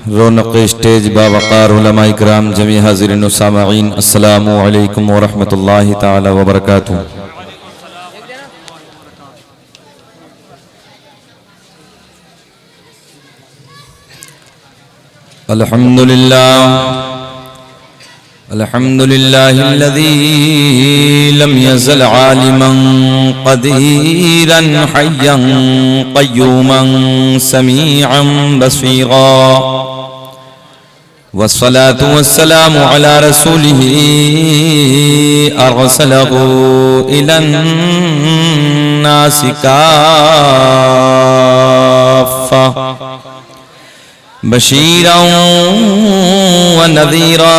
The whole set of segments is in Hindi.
रौनक स्टेज बावक़ार उलमा इकराम जमी हाज़िरीन व सामईन अस्सलामु अलैकुम व रहमतुल्लाहि ताला व बरकातुहू। अल्हम्दुलिल्लाहिल्लज़ी लम यज़ल आलिमन क़दीरन हय्यन क़य्यूमन समीअन बसीरा वस्सलातु वस्सलामु अला रसूलिही अरसलहू इलन्नासि काफ़्फ़ा बशीरन व नज़ीरा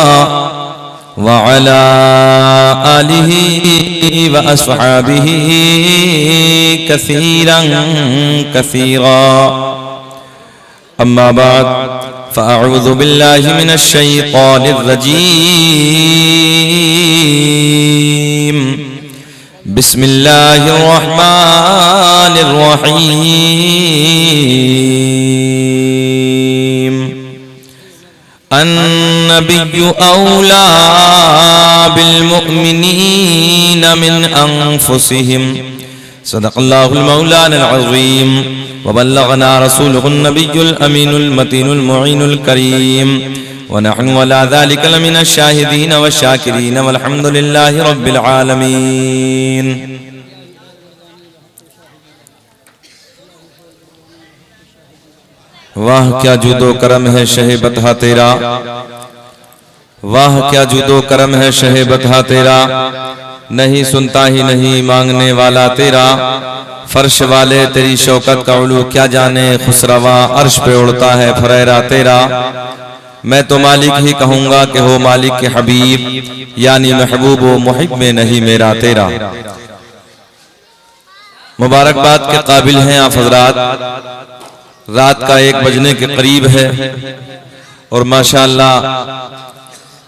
व अला आलिही व अस्हाबिही कसीरन कसीरा। अम्मा बाद फ़अऊज़ु बिल्लाहि मिनश शैतानिर रजीम। बिस्मिल्लाहिर रहमानिर रहीम। अन्नबिय्यु औला बिल मुअमिनीन मिन अनफुसिहिम सदक़ल्लाहुल मौलाना अज़ीम व बल्लगना रसूलुहुन नबियुल अमीनुल मतीनुल मुईनुल करीम व नहनु अला ज़ालिका लमिनश शाहिदीन व शाकिरीन वल्हम्दुलिल्लाहि रब्बिल आलमीन। वाह क्या जुदो करम है शहे बतहा तेरा, वाह क्या जुदो करम है शहे बतहा तेरा, नहीं सुनता ही नहीं मांगने वाला तेरा। फर्श वाले तेरी शौकत का उलू क्या जाने, खुसरवा अर्श पे उड़ता है फरेरा तेरा। मैं तो मालिक ही कहूंगा कि हो मालिक के हबीब, यानी महबूब व मुहिब में नहीं मेरा तेरा। मुबारकबाद के काबिल हैं आप हजरात। रात का 1 बजने के करीब है और माशाअल्लाह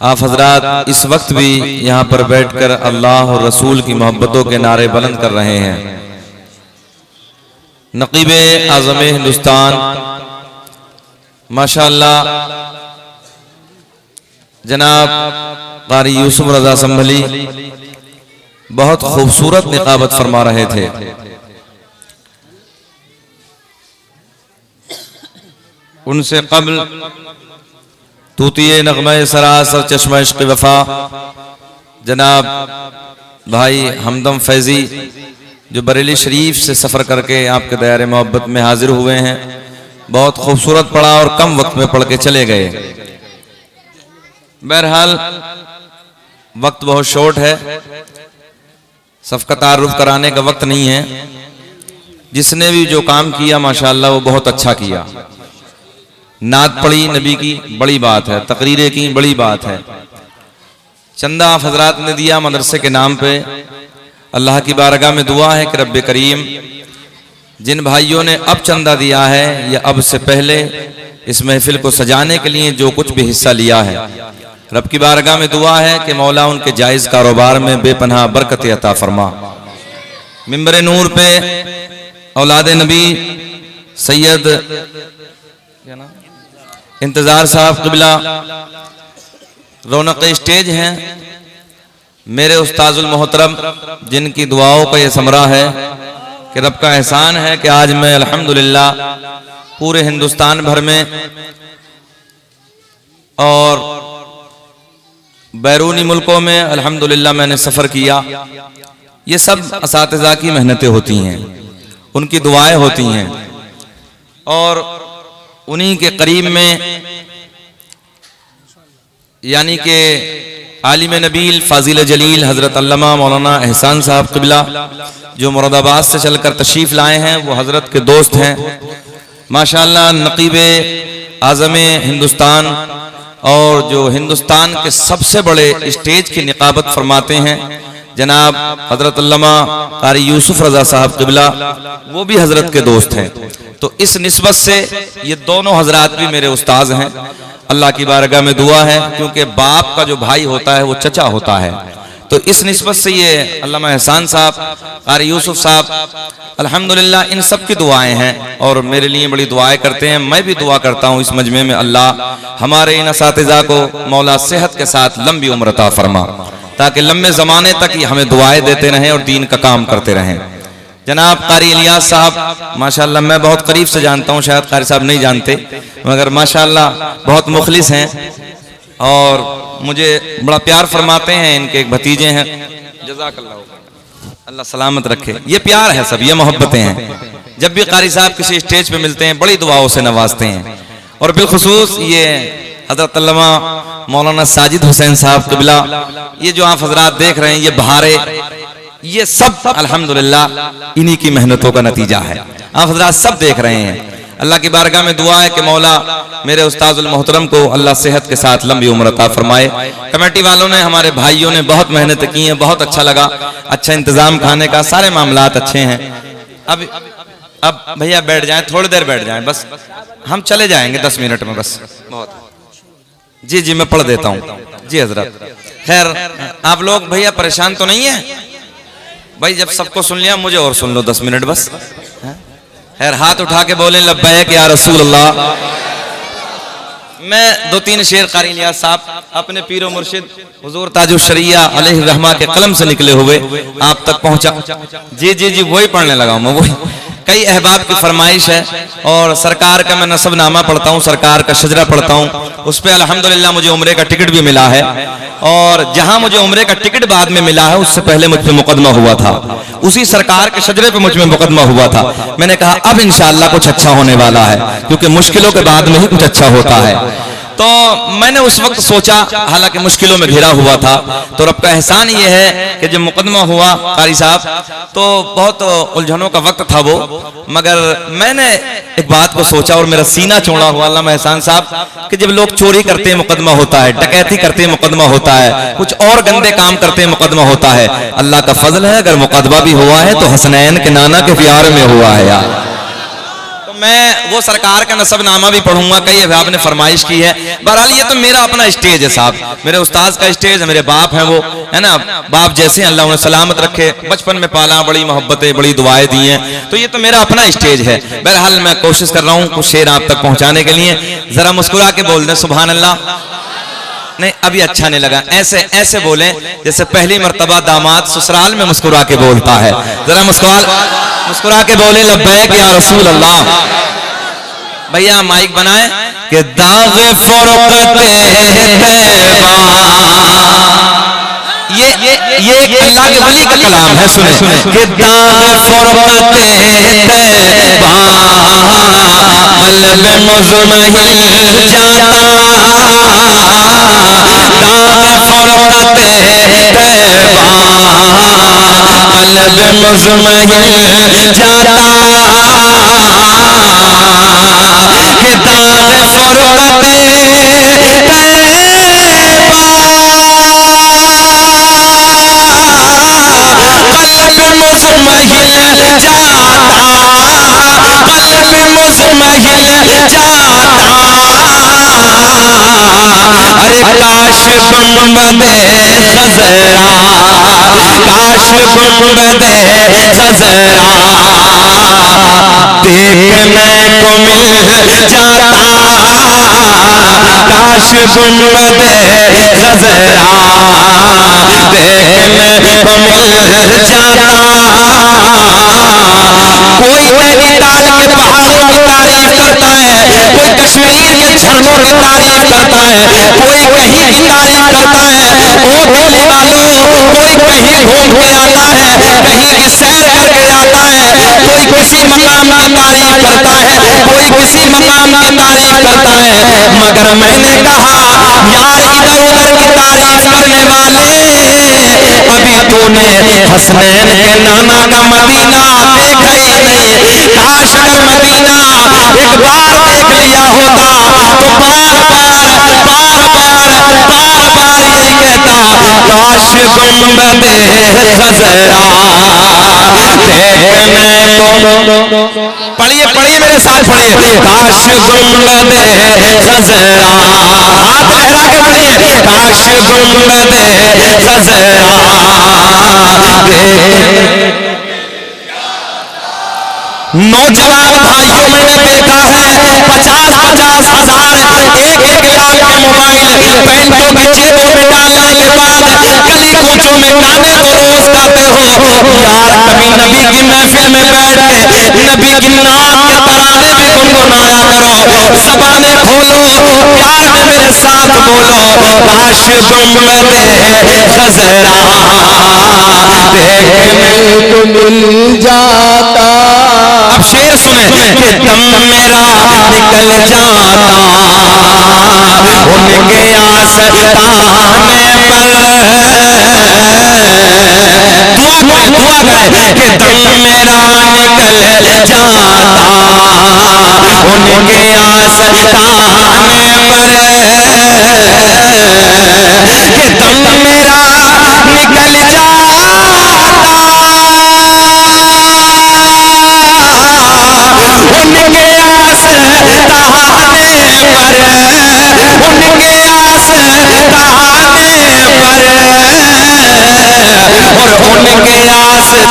आप हजरात इस वक्त भी यहाँ पर बैठकर अल्लाह और रसूल की मोहब्बतों के नारे बुलंद कर रहे हैं। नकीबे आज़म हिंदुस्तान माशाअल्लाह जनाब क़ारी यूसुफ रज़ा संभली बहुत खूबसूरत निकाबत फरमा रहे थे। उनसे कब्ल तूतिए नग़मे सरासर चश्मा इश्क़ वफ़ा जनाब भाई हमदम फैज़ी जो बरेली शरीफ से सफ़र करके आपके दायरे मोहब्बत में हाजिर हुए हैं, बहुत खूबसूरत पढ़ा और कम वक्त में पढ़ के चले गए। बहरहाल वक्त बहुत शॉर्ट है, सबका तारुफ कराने का वक्त नहीं है। जिसने भी जो काम किया माशाअल्लाह वो बहुत अच्छा किया। नात पढ़ी नबी की बड़ी बात है, तकरीरें की बड़ी बात है। चंदा आप हजरात ने दिया मदरसे के नाम पे। अल्लाह की बारगाह में दुआ है कि रब्बे करीम जिन भाइयों ने अब चंदा दिया है या अब से पहले इस महफिल को सजाने के लिए जो कुछ भी हिस्सा लिया है, रब की बारगाह में दुआ है कि मौला उनके जायज़ कारोबार में बेपनाह बरकत अता फरमा। मिंबर नूर पे औलाद नबी सैयद इंतजार साहब क़िबला रौनक स्टेज हैं, मेरे उस्ताजुल मोहतरम जिनकी दुआओं का ये समरा है कि रब का एहसान है कि आज मैं अल्हम्दुलिल्लाह पूरे हिंदुस्तान भर में और बैरूनी मुल्कों में अल्हम्दुलिल्लाह मैंने सफ़र किया। ये सब असातिज़ा की मेहनतें होती हैं, उनकी दुआएं होती हैं और उन्हीं के करीब में यानी कि आलिम नबील फाजिल जलील हज़रत अल्लामा मौलाना एहसान साहब क़िबला जो मुरादाबाद से चलकर तशरीफ़ लाए हैं, वो हज़रत के दोस्त हैं माशाअल्लाह। नकीबे आज़म हिंदुस्तान और जो हिंदुस्तान के सबसे बड़े स्टेज की निकाबत फरमाते हैं जनाब हज़रत अल्लामा क़ारी यूसुफ रज़ा साहब क़िबला, वो भी हज़रत के दोस्त हैं। तो इस निस्बत से ये दोनों हजरात भी मेरे उस्ताद हैं। अल्लाह की बारगाह में दुआ है, क्योंकि बाप का जो भाई होता है वो चचा होता है, तो इस निस्बत से ये अल्लामा एहसान साहब, कारी यूसुफ साहब, अल्हम्दुलिल्लाह इन सब की दुआएं हैं और मेरे लिए बड़ी दुआएं करते हैं। मैं भी दुआ करता हूँ इस मजमे में अल्लाह हमारे इन असातिज़ा को मौला सेहत के साथ लंबी उम्र अता फरमा, ताकि लंबे ज़माने तक ही हमें दुआएं देते रहें और दीन का काम करते रहें। जनाब कारी इलियास साहब माशाअल्लाह मैं बहुत करीब से जानता हूँ, शायद कारी साहब नहीं जानते, मगर माशाअल्लाह बहुत मुखलिस हैं और मुझे बड़ा प्यार फरमाते हैं। इनके एक भतीजे हैं, जज़ाकल्लाह, अल्लाह सलामत रखे। ये प्यार है सब, ये मोहब्बतें हैं। जब भी कारी साहब किसी स्टेज पे मिलते हैं बड़ी दुआओं से नवाजते हैं। और बिलखुसूस ये हज़रत अल्लामा मौलाना साजिद हुसैन साहब क़िबला, ये जो आप हजरात देख रहे हैं ये बहारे, ये सब अल्हम्दुलिल्लाह इन्हीं की मेहनतों का नतीजा है। आप हजरात सब देख रहे हैं। अल्लाह की बारगाह में दुआ है कि मौला मेरे उस्ताजुल मोहतरम को अल्लाह सेहत के साथ लंबी उम्र अता फरमाए। कमेटी वालों ने, हमारे भाइयों ने बहुत मेहनत की है, बहुत अच्छा लगा, अच्छा इंतजाम खाने का, सारे मामलात अच्छे हैं। अब भैया बैठ जाएं, थोड़ी देर बैठ जाएं, बस हम चले जाएंगे 10 मिनट में बस। बहुत जी जी मैं पढ़ देता हूँ जी हजरत। खैर आप लोग भैया परेशान तो नहीं है भाई? जब सबको सुन लिया मुझे और सुन लो 10 मिनट बस। खैर हाथ उठा के बोले लब्बैक या रसूल अल्लाह। मैं 2-3 शेर कारी इलियास साहब अपने पीरो मुर्शिद हुजूर ताजुल शरिया अलैहि रहमा के कलम से निकले हुए आप तक पहुंचा। जी जी जी वही पढ़ने लगा मैं, वही। कई अहबाब की फरमाइश है और सरकार का मैं नसबनामा पढ़ता हूँ, सरकार का शजरा पढ़ता हूँ, उस पर अल्हम्दुलिल्लाह मुझे उम्रे का टिकट भी मिला है। और जहां मुझे उम्रे का टिकट बाद में मिला है उससे पहले मुझ पे मुकदमा हुआ था, उसी सरकार के शजरे पे मुझ में मुकदमा हुआ था। मैंने कहा अब इंशाअल्लाह कुछ अच्छा होने वाला है, क्योंकि मुश्किलों के बाद में ही कुछ अच्छा होता है। तो मैंने उस वक्त सोचा, हालांकि मुश्किलों में घिरा हुआ था, तो रब का एहसान ये है कि जब मुकदमा हुआ कारी साहब तो बहुत उलझनों का वक्त था वो, मगर मैंने एक बात को सोचा और मेरा सीना चौड़ा हुआ अल्लामा एहसान साहब कि जब लोग चोरी करते हैं मुकदमा होता है, डकैती करते हैं मुकदमा होता है, कुछ और गंदे काम करते हैं मुकदमा होता है। अल्लाह का फजल है अगर मुकदमा भी हुआ है तो हसनैन के नाना के प्यार में हुआ है यार। मैं वो सरकार का नसबनामा भी पढ़ूंगा, कई अहबाब ने फरमाइश की है। बहरहाल ये तो मेरा अपना स्टेज है साहब, मेरे उस्ताद का स्टेज है, मेरे बाप हैं वो, है ना, बाप जैसे अल्लाह उन्हें सलामत रखे, बचपन में पाला, बड़ी मोहब्बतें बड़ी दुआएं दी हैं, तो ये तो मेरा अपना स्टेज है। बहरहाल मैं कोशिश कर रहा हूँ कुछ शेर आप तक पहुँचाने के लिए। जरा मुस्कुरा के बोल दें सुभान अल्लाह। नहीं अभी अच्छा नहीं लगा, ऐसे ऐसे बोले जैसे पहली मर्तबा दामाद ससुराल में मुस्कुरा के बोलता है। जरा मुस्कुरा के बोले लब्बैक या रसूल अल्लाह। भैया माइक बनाए कि दाग़े फुरक़ते तैबा, ये अल्लाह के वली का कलाम है, सुने कि दाग़े फुरक़ते तैबा क़ल्ब मुज़महिल जाता, दाग़े फुरक़ते तैबा क़ल्ब मुज़महिल जाता, कि दाग़े फुरक़ते अरे काश गुंबदे खज़रा, काश गुंबदे खज़रा देखने को मिल जाता, काश गुंबदे खज़रा देखने को मिल जाता। कोई नैनीताल के पहाड़ों की तारीफ करता है, कोई कश्मीर के झरनों की तारीफ करता है, कोई कहीं की तारीफ करता है। ओ दिल्ली वालों, कोई कहीं घूम के आता है, कहीं की सैर करके आता है, कोई किसी मकाम की तारीफ करता है, कोई किसी मकाम की तारीफ करता है। मगर मैंने कहा यार इधर उधर की तारीफ करने वाले, अभी तूने हसनैन के नाना का मदीना देखा ही नहीं। काश अगर मदीना एक बार देख लिया होता तो बार बार यही कहता, काश गुंबदे खज़रा देखने को। पढ़िए पढ़िए मेरे साथ पढ़िए, काश गुंबदे खज़रा, हाथ लहरा के पढ़िए, काश गुंबदे खज़रा नौजवान भाइयों मैंने देखा है 50-50 हजार एक लाख के मोबाइल पैंटों की जेबों में डालने के बाद गली कूचों में गाने तो रोज गाते हो यार, कभी नबी की महफिल में बैठ के नबी की नात के तराने भी गुनगुनाया करो, ज़बानें खोलो, प्यार में मेरे साथ बोलो, काश गुंबदे खज़रा देखने को मिल जाता। अब शेर सुने कि दम मेरा निकल जाता उनके आस्ताने पर, दुआ करें कि दम मेरा निकल जाता उनके आस्ताने पर, कि दम मेरा निकल जाता उनके आस्ताने पर, उनके आस्ताने पर, और उनके आस्ताने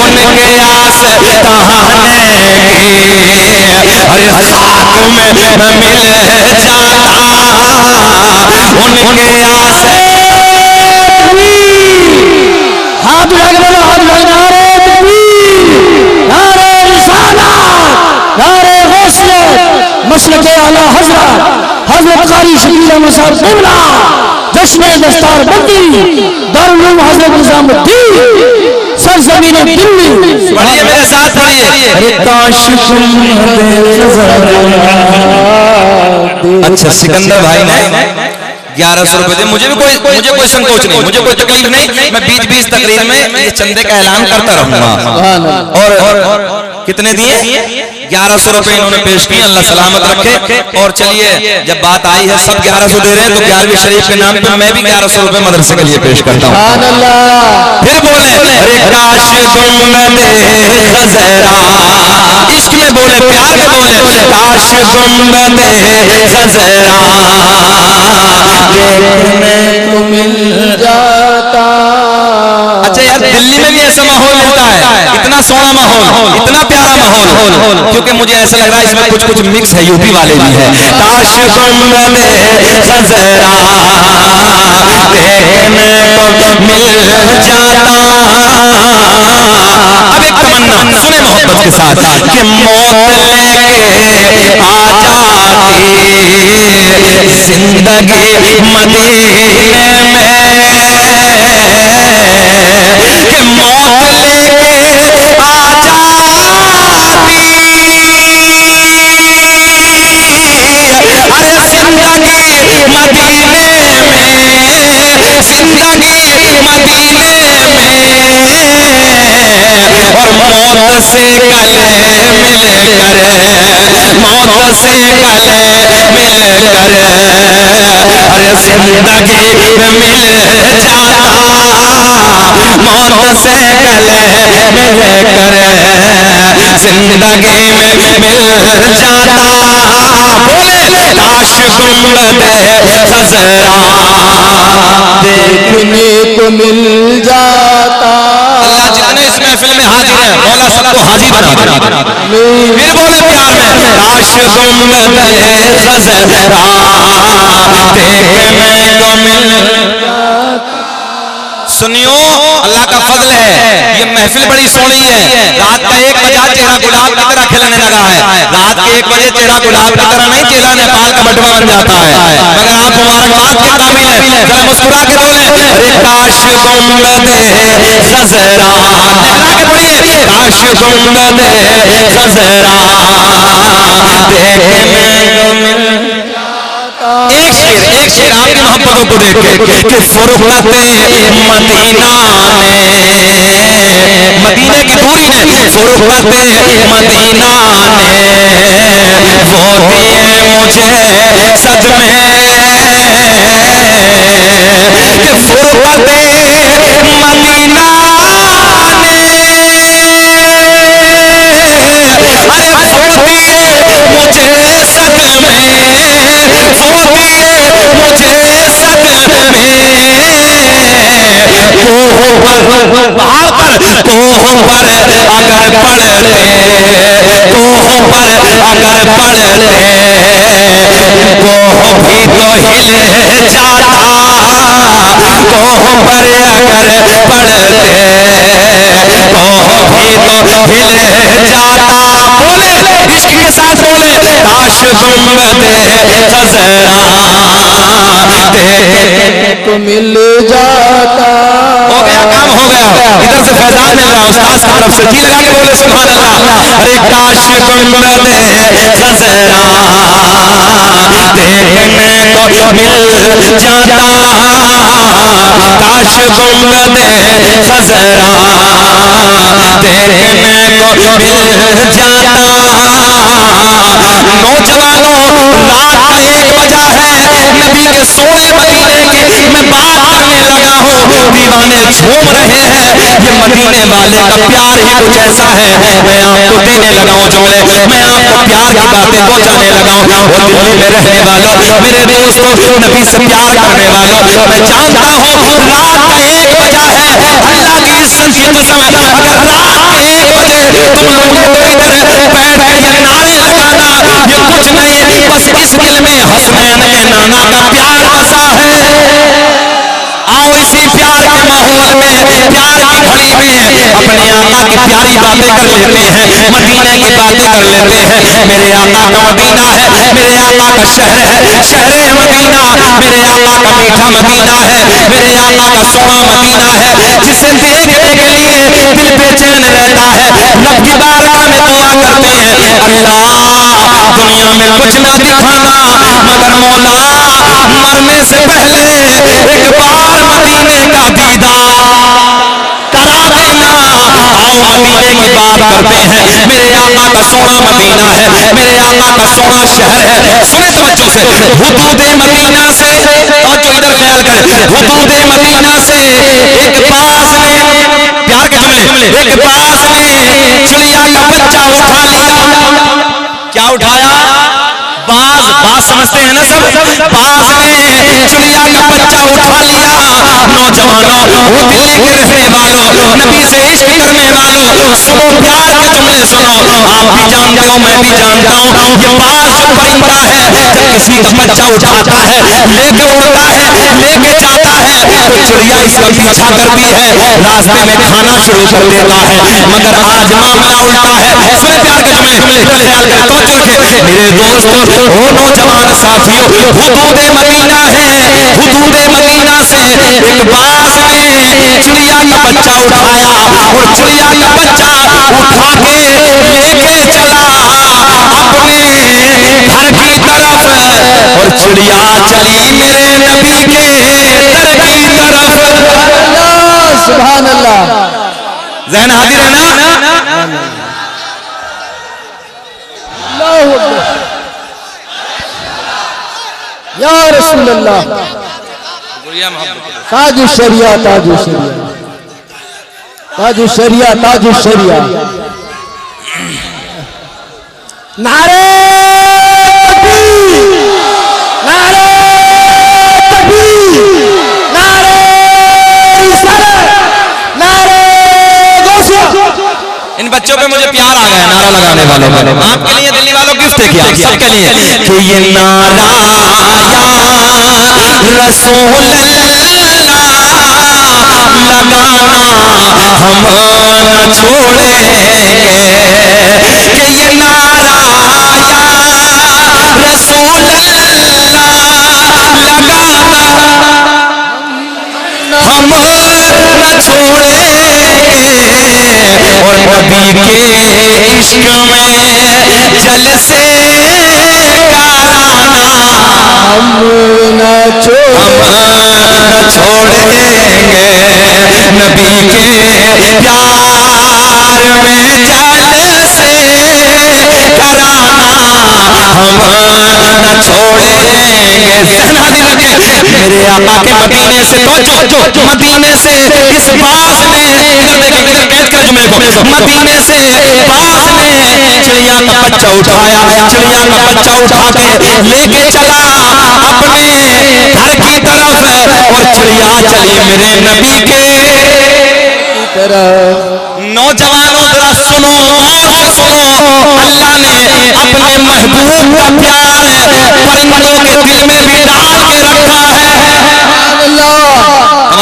उनके आस्ताने हर साथ में मिल जाता उनके आस्ताने। हाथ लगना, हाथ लगना, मसलक आला हज़रत हज़रत कारी शकील अहमद साहब क़िबला जश्न दस्तार बंदी दारुल उलूम हज़रत निज़ामुद्दीन सरज़मीन दिल्ली। पढ़िए मेरे साथ पढ़िए। अरे काश अच्छा सिकंदर भाई ने 1100 रुपए दे, मुझे कोई संकोच नहीं, मुझे कोई तकलीफ नहीं, मैं बीच तकरीर में ये चंदे का ऐलान करता रहूंगा। और कितने दिए? 1100 रुपए इन्होंने पेश किए, अल्लाह सलामत रखे। और चलिए जब बात आई है सब 1100 दे रहे हैं तो 11वीं शरीफ के नाम पे मैं भी 1100 रुपए मदरसे के लिए पेश करता हूँ। फिर बोले अरे काश गुंबदे खज़रा, इश्क में बोले, प्यार में बोले, काश गुंबदे खज़रा देखने को मिल जाता। अच्छा यार, दिल्ली में भी ऐसा माहौल मिलता है, इतना सोना माहौल, इतना प्यारा माहौल, क्योंकि मुझे ऐसा लग रहा है इसमें कुछ मिक्स है, यूपी वाले भी है। काश गुंबदे खज़रा देखने को मिल जाता। अब एक तमन्ना सुने मोहब्बत के साथ कि मौत लेके आ जाती जिंदगी मदीने में, कि मौत लेके आ जाती अरे जिंदगी मदीने में, जिंदगी मदीने में, और मौत से गले मिलकर, मौत से गले मिलकर, अरे जिंदगी मिल जाता, मौत से गले मिलकर जिंदगी में मिल जाता। बोले काश गुंबदे खज़रा देखने को मिल जाता। अल्लाह जितने इस महफिल में हाजिर है मौला सबको हाजिर बना देना। फिर बोले प्यार में काश गुंबदे खज़रा देखने को मिल जाता। सुनियो अल्लाह का फजल है, ये महफिल बड़ी सोहनी है। रात का 1 बजा चेहरा गुलाब की तरह खिलने लगा है। रात के 1 बजे चेहरा गुलाब की तरह नहीं, चेहरा नेपाल का बटवा बन जाता है। मगर आप मुबारकबाद के काबिल है, जरा मुस्कुरा के बोले अरे काश गुंबदे खज़रा, लगा के बोलिए काश गुंबदे खज़रा देखने को मिल। एक शेर आपकी मोहब्बतों को देख के कि फुरक़ते मदीना ने, मदीने की दूरी ने, फुरक़ते मदीना ने वो दिए मुझे सदमे, कि फुरक़ते मदीना ने अरे वो दिए मुझे सदमे, वो कोह भी तो हिल जाता, कोह पर अगर पड़ते कोह भी तो हिल जाता। बोले इश्क के साथ बोले, काश गुंबदे खज़रा को मिल जाता। हो गया, काम हो गया। इधर से फैजान मिल रहा उस्ताद की तरफ से, जी लगा के बोले सुभान अल्लाह। अरे काश गुंबदे खज़रा देखने को मिल जाता, काश गुंबदे खज़रा देखने को मिल जाता। नौजवानों, रात का 1 बजा है, नबी के सोने मदीने की मैं बात करने लगा हूँ। दीवाने झूम रहे हैं, ये मदीने वाले का प्यार ही कुछ ऐसा है। मैं आपको देने लगा हूँ जोड़े, मैं आपको प्यार की बातें पहुंचाने लगा हूँ। वो दिल्ली में रहने वालों, मेरे दोस्तों, नबी से प्यार करने वालों, मैं जानता हूँ रात का 1 बजा है। अल्लाह की इज्जत की कसम, अगर रात के 1 बजे तुम लोगों को इधर बैठ के ये नारे लगाना, ये कुछ नहीं, बस इस दिल में हसनैन के नाना का प्यार बसा है। आओ इसी प्यार के माहौल में, प्यार की घड़ी में अपने आका की प्यारी बातें कर लेते हैं, मदीने की बातें कर लेते हैं। मेरे आका का मदीना है, मेरे आका का शहर है, शहर है मदीना। मेरे आका का मीठा मदीना है, मेरे आका का सोना मदीना है, जिसे देखने के लिए दिल बेचैन रहता है। रब की बारगाह में दुआ करते हैं, अल्लाह दुनिया में कुछ ना दिखाना, मगर मौला मरने से पहले एक बार मदीने का दीदार करा देना। आओ मदीने की बात करते हैं। मेरे आका का सोना मदीना है, मेरे आका का सोना शहर है। सुने तवज्जो से, हुदूद मदीना से, तवज्जो इधर ख्याल करें, हुदूद मदीना से एक बाज ने, प्यार के जुमले, एक बाज ने चिड़िया का बच्चा उठा लिया। क्या उठाया? बाज, बाज समझते हैं ना सब? बाज ने चिड़िया का बच्चा उठा लिया। नौजवानों, वो दिल्ली के रहने वालों, नबी से इश्क करने वालों, सुनो प्यार के जुमले सुनो। आप भी जानते हो, मैं भी जानता हूँ, ये बाज जो परिंदा है, जब किसी का बच्चा उठाता है, लेके उड़ता है, लेके जाता है, तो चिड़िया इसका पीछा करती है, रास्ते में खाना शुरू कर देता है। मगर आज मामला उल्टा है। सुने प्यार के जुमले, ख्याल करें, तवज्जो रखें मेरे दोस्तों, ओ नौजवान साथियों, हुदूद मदीना है। हुदूद मदीना से एक बाज ने चिड़िया का बच्चा उठाया, और चिड़िया का बच्चा उठा के लेके चला अपने घर की तरफ, और चिड़िया चली मेरे नबी के दर की तरफ। सुभान अल्लाह। ज़हन हाजिर है ना? या रसूल अल्लाह, ताजु शरिया, ताजु शरिया, ताजु शरिया, ताजु शरिया। नारे तकबीर, नारे तकबीर, नारे रिसालत, नारे गौसिया। इन बच्चों पे मुझे प्यार आ गया नारा लगाने वालों में। आपके लिए दिल्ली वालों गिफ्ट है क्या? सबके लिए कि ये नारा या रसूल अल्लाह लगाना हम न छोड़ेंगे, कि ये नारा या रसूल अल्लाह लगाना हम न छोड़ेंगे, और नबी के इश्क में जलसे कराना हम न छोड़ेंगे, नबी के प्यार में जलसे कराना हम न छोड़ेंगे। ज़हन हाजिर रखें, मेरे आका के मदीने से, तो मदीने से इस बाज ने, इधर देखें, इधर कैद कर जुमले को, मदीने से बाज ने चिड़िया का बच्चा उठाया, चिड़िया का बच्चा उठा के लेके चला अपने घर की तरफ, और चिड़िया चली मेरे नबी के तरफ। नौजवानों जरा सुनो, और सुनो, अल्लाह ने अपने महबूब का प्यार परिंदों के दिल में भी डाल के रखा है।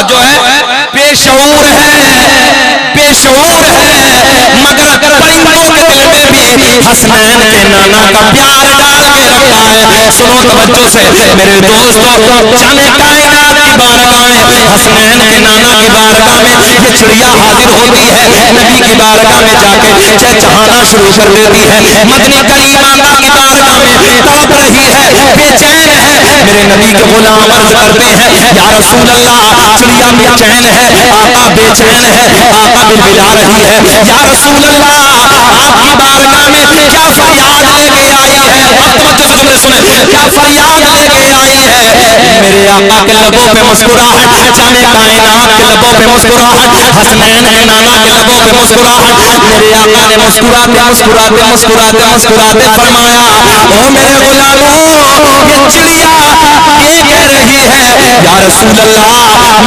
जो है बेशऊर है, बेशऊर है, मगर परिंदों के दिल में भी हसनैन के नाना का प्यार डाल के रखा है। सुनो तवज्जो से मेरे दोस्तों, जाने कायनात की बारगाह में, हसनैन के नाना की बारगाह में ये चिड़िया हाजिर होती है। नबी की बारगाह में जाके चहचहाना शुरू कर देती है। मदनी करीम आका की बारगाह में तड़प रही है, बेचैन है। मेरे नबी के गुलाम अर्ज करते हैं, या रसूल अल्लाह, चिड़िया बेचैन है, आका बेचैन है, आका बिलबिला रही है। या रसूल अल्लाह, आपकी बारगाह में क्या फरियाद लेके आई है? अब तवज्जो से तुमने सुने, क्या फरियाद लेके आई है? मेरे आका के लबों पे मुस्कुराहट, जाने कायनात के लबों पे मुस्कुराहट, हसनैन के नाना के लबों पे मुस्कुराहट। मेरे आका ने मुस्कुराते मुस्कुराते मुस्कुराते मुस्कुराते फरमाया, ओ मेरे गुलामों, ये चिड़िया ये कह रही है, या रसूल अल्लाह,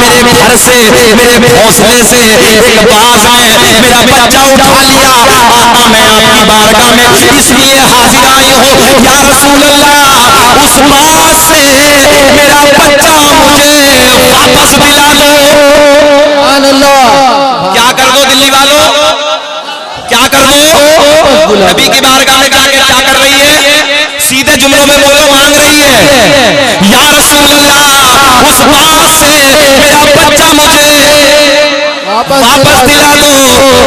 मेरे घर से, मेरे घोंसले से एक बाज ने मेरा बच्चा उठा लिया। आका, मैं आपकी बारगाह में इसलिए हाजिर आई हूँ, या रसूल अल्लाह, उस बाज से मेरा बच्चा मुझे वापस दिला दो। क्या कर दो दिल्ली वालों, क्या कर दो? नबी की बारगाह में जाके क्या कर रही है? सीधे जुमलों में बोलो, मांग रही है, या रसूल अल्लाह, उस बात से मेरा बच्चा मुझे वापस दिला दो।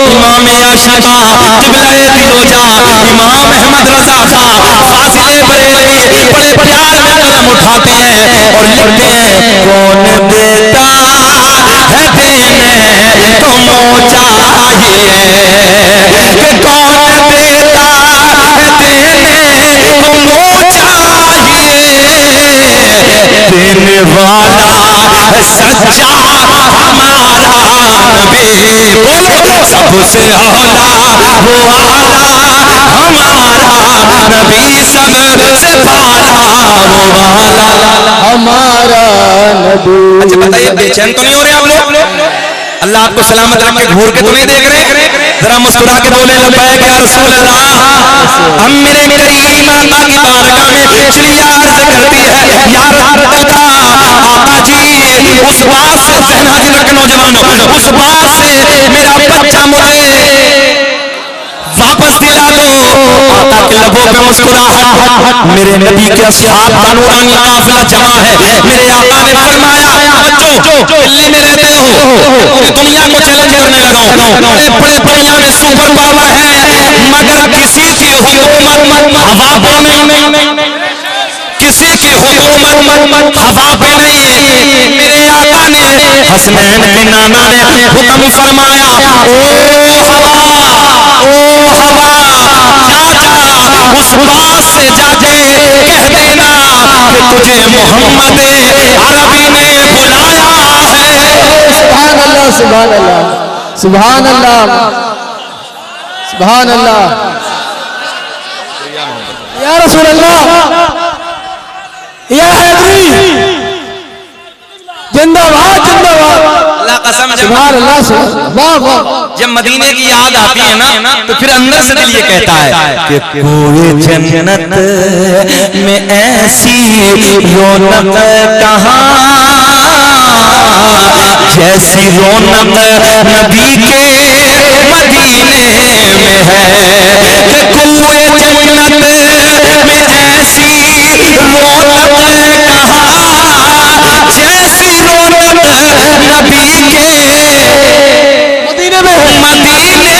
इमाम आशिका, क़िबला दिलोजा, इमाम अहमद रज़ा खां, फाज़िले बरेलवी बड़े प्यार में कलम उठाते हैं और लिखते हैं, कौन देता है देने को चाहिए, कौन देता है देने को चाहिए, देने वाला सच्चा हमारा नबी, बोलो सबसे आला वो आला हमारा नबी, सबसे पाला वो वाला हमारा नबी। अच्छा बताइए, बेचैन तो नहीं हो रहे आप लोग? अल्लाह आपको सलामत रखे, घूर के तो नहीं देख रहे? जरा मुस्कुरा के बोले, लब्बैक या रसूल अल्लाह। हम मेरे करीम आका की बारगाह में चिड़िया अर्ज करती है, या रसूल अल्लाह, आका जी, उस बात से, ज़हन हाजिर रखे नौजवानों, उस बात से मेरा बच्चा मुझे वापस दिला दो। आका के लबों पे मुस्कुराहट, मेरे नबी के असहाब का नूरानी काफिला जमा है। मेरे आका ने फरमाया, बच्चों दिल्ली में रहते हो, पूरी दुनिया को चैलेंज करने लगा हूं, बड़े दुनिया में सुपर पावर है, मगर किसी की हुकूमत हवा पे नहीं, किसी की हुकूमत हवा पे नहीं। मेरे आका ने, हसनैन के नाना ने हुक्म फरमाया, ओ हवा, ओ हवा, जा उस बात से जाके कह देना कि तुझे मोहम्मद अरबी ने बुलाया है। सुभान अल्लाह, सुभान अल्लाह, सुभान अल्लाह, सुभान अल्लाह, या रसूल अल्लाह, या हैदरी, जिंदाबाद जिंदाबाद। अल्लाह कसम, सुभान अल्लाह, वाह वाह। जब मदीने की याद आती है ना, तो फिर अंदर से दिल ये कहता है कि कोई जन्नत में ऐसी रौनक कहाँ, जैसी रौनक नबी के मदीने में है। कोई जन्नत में ऐसी रौनक कहाँ, जैसी रौनक नबी के मदीने में है,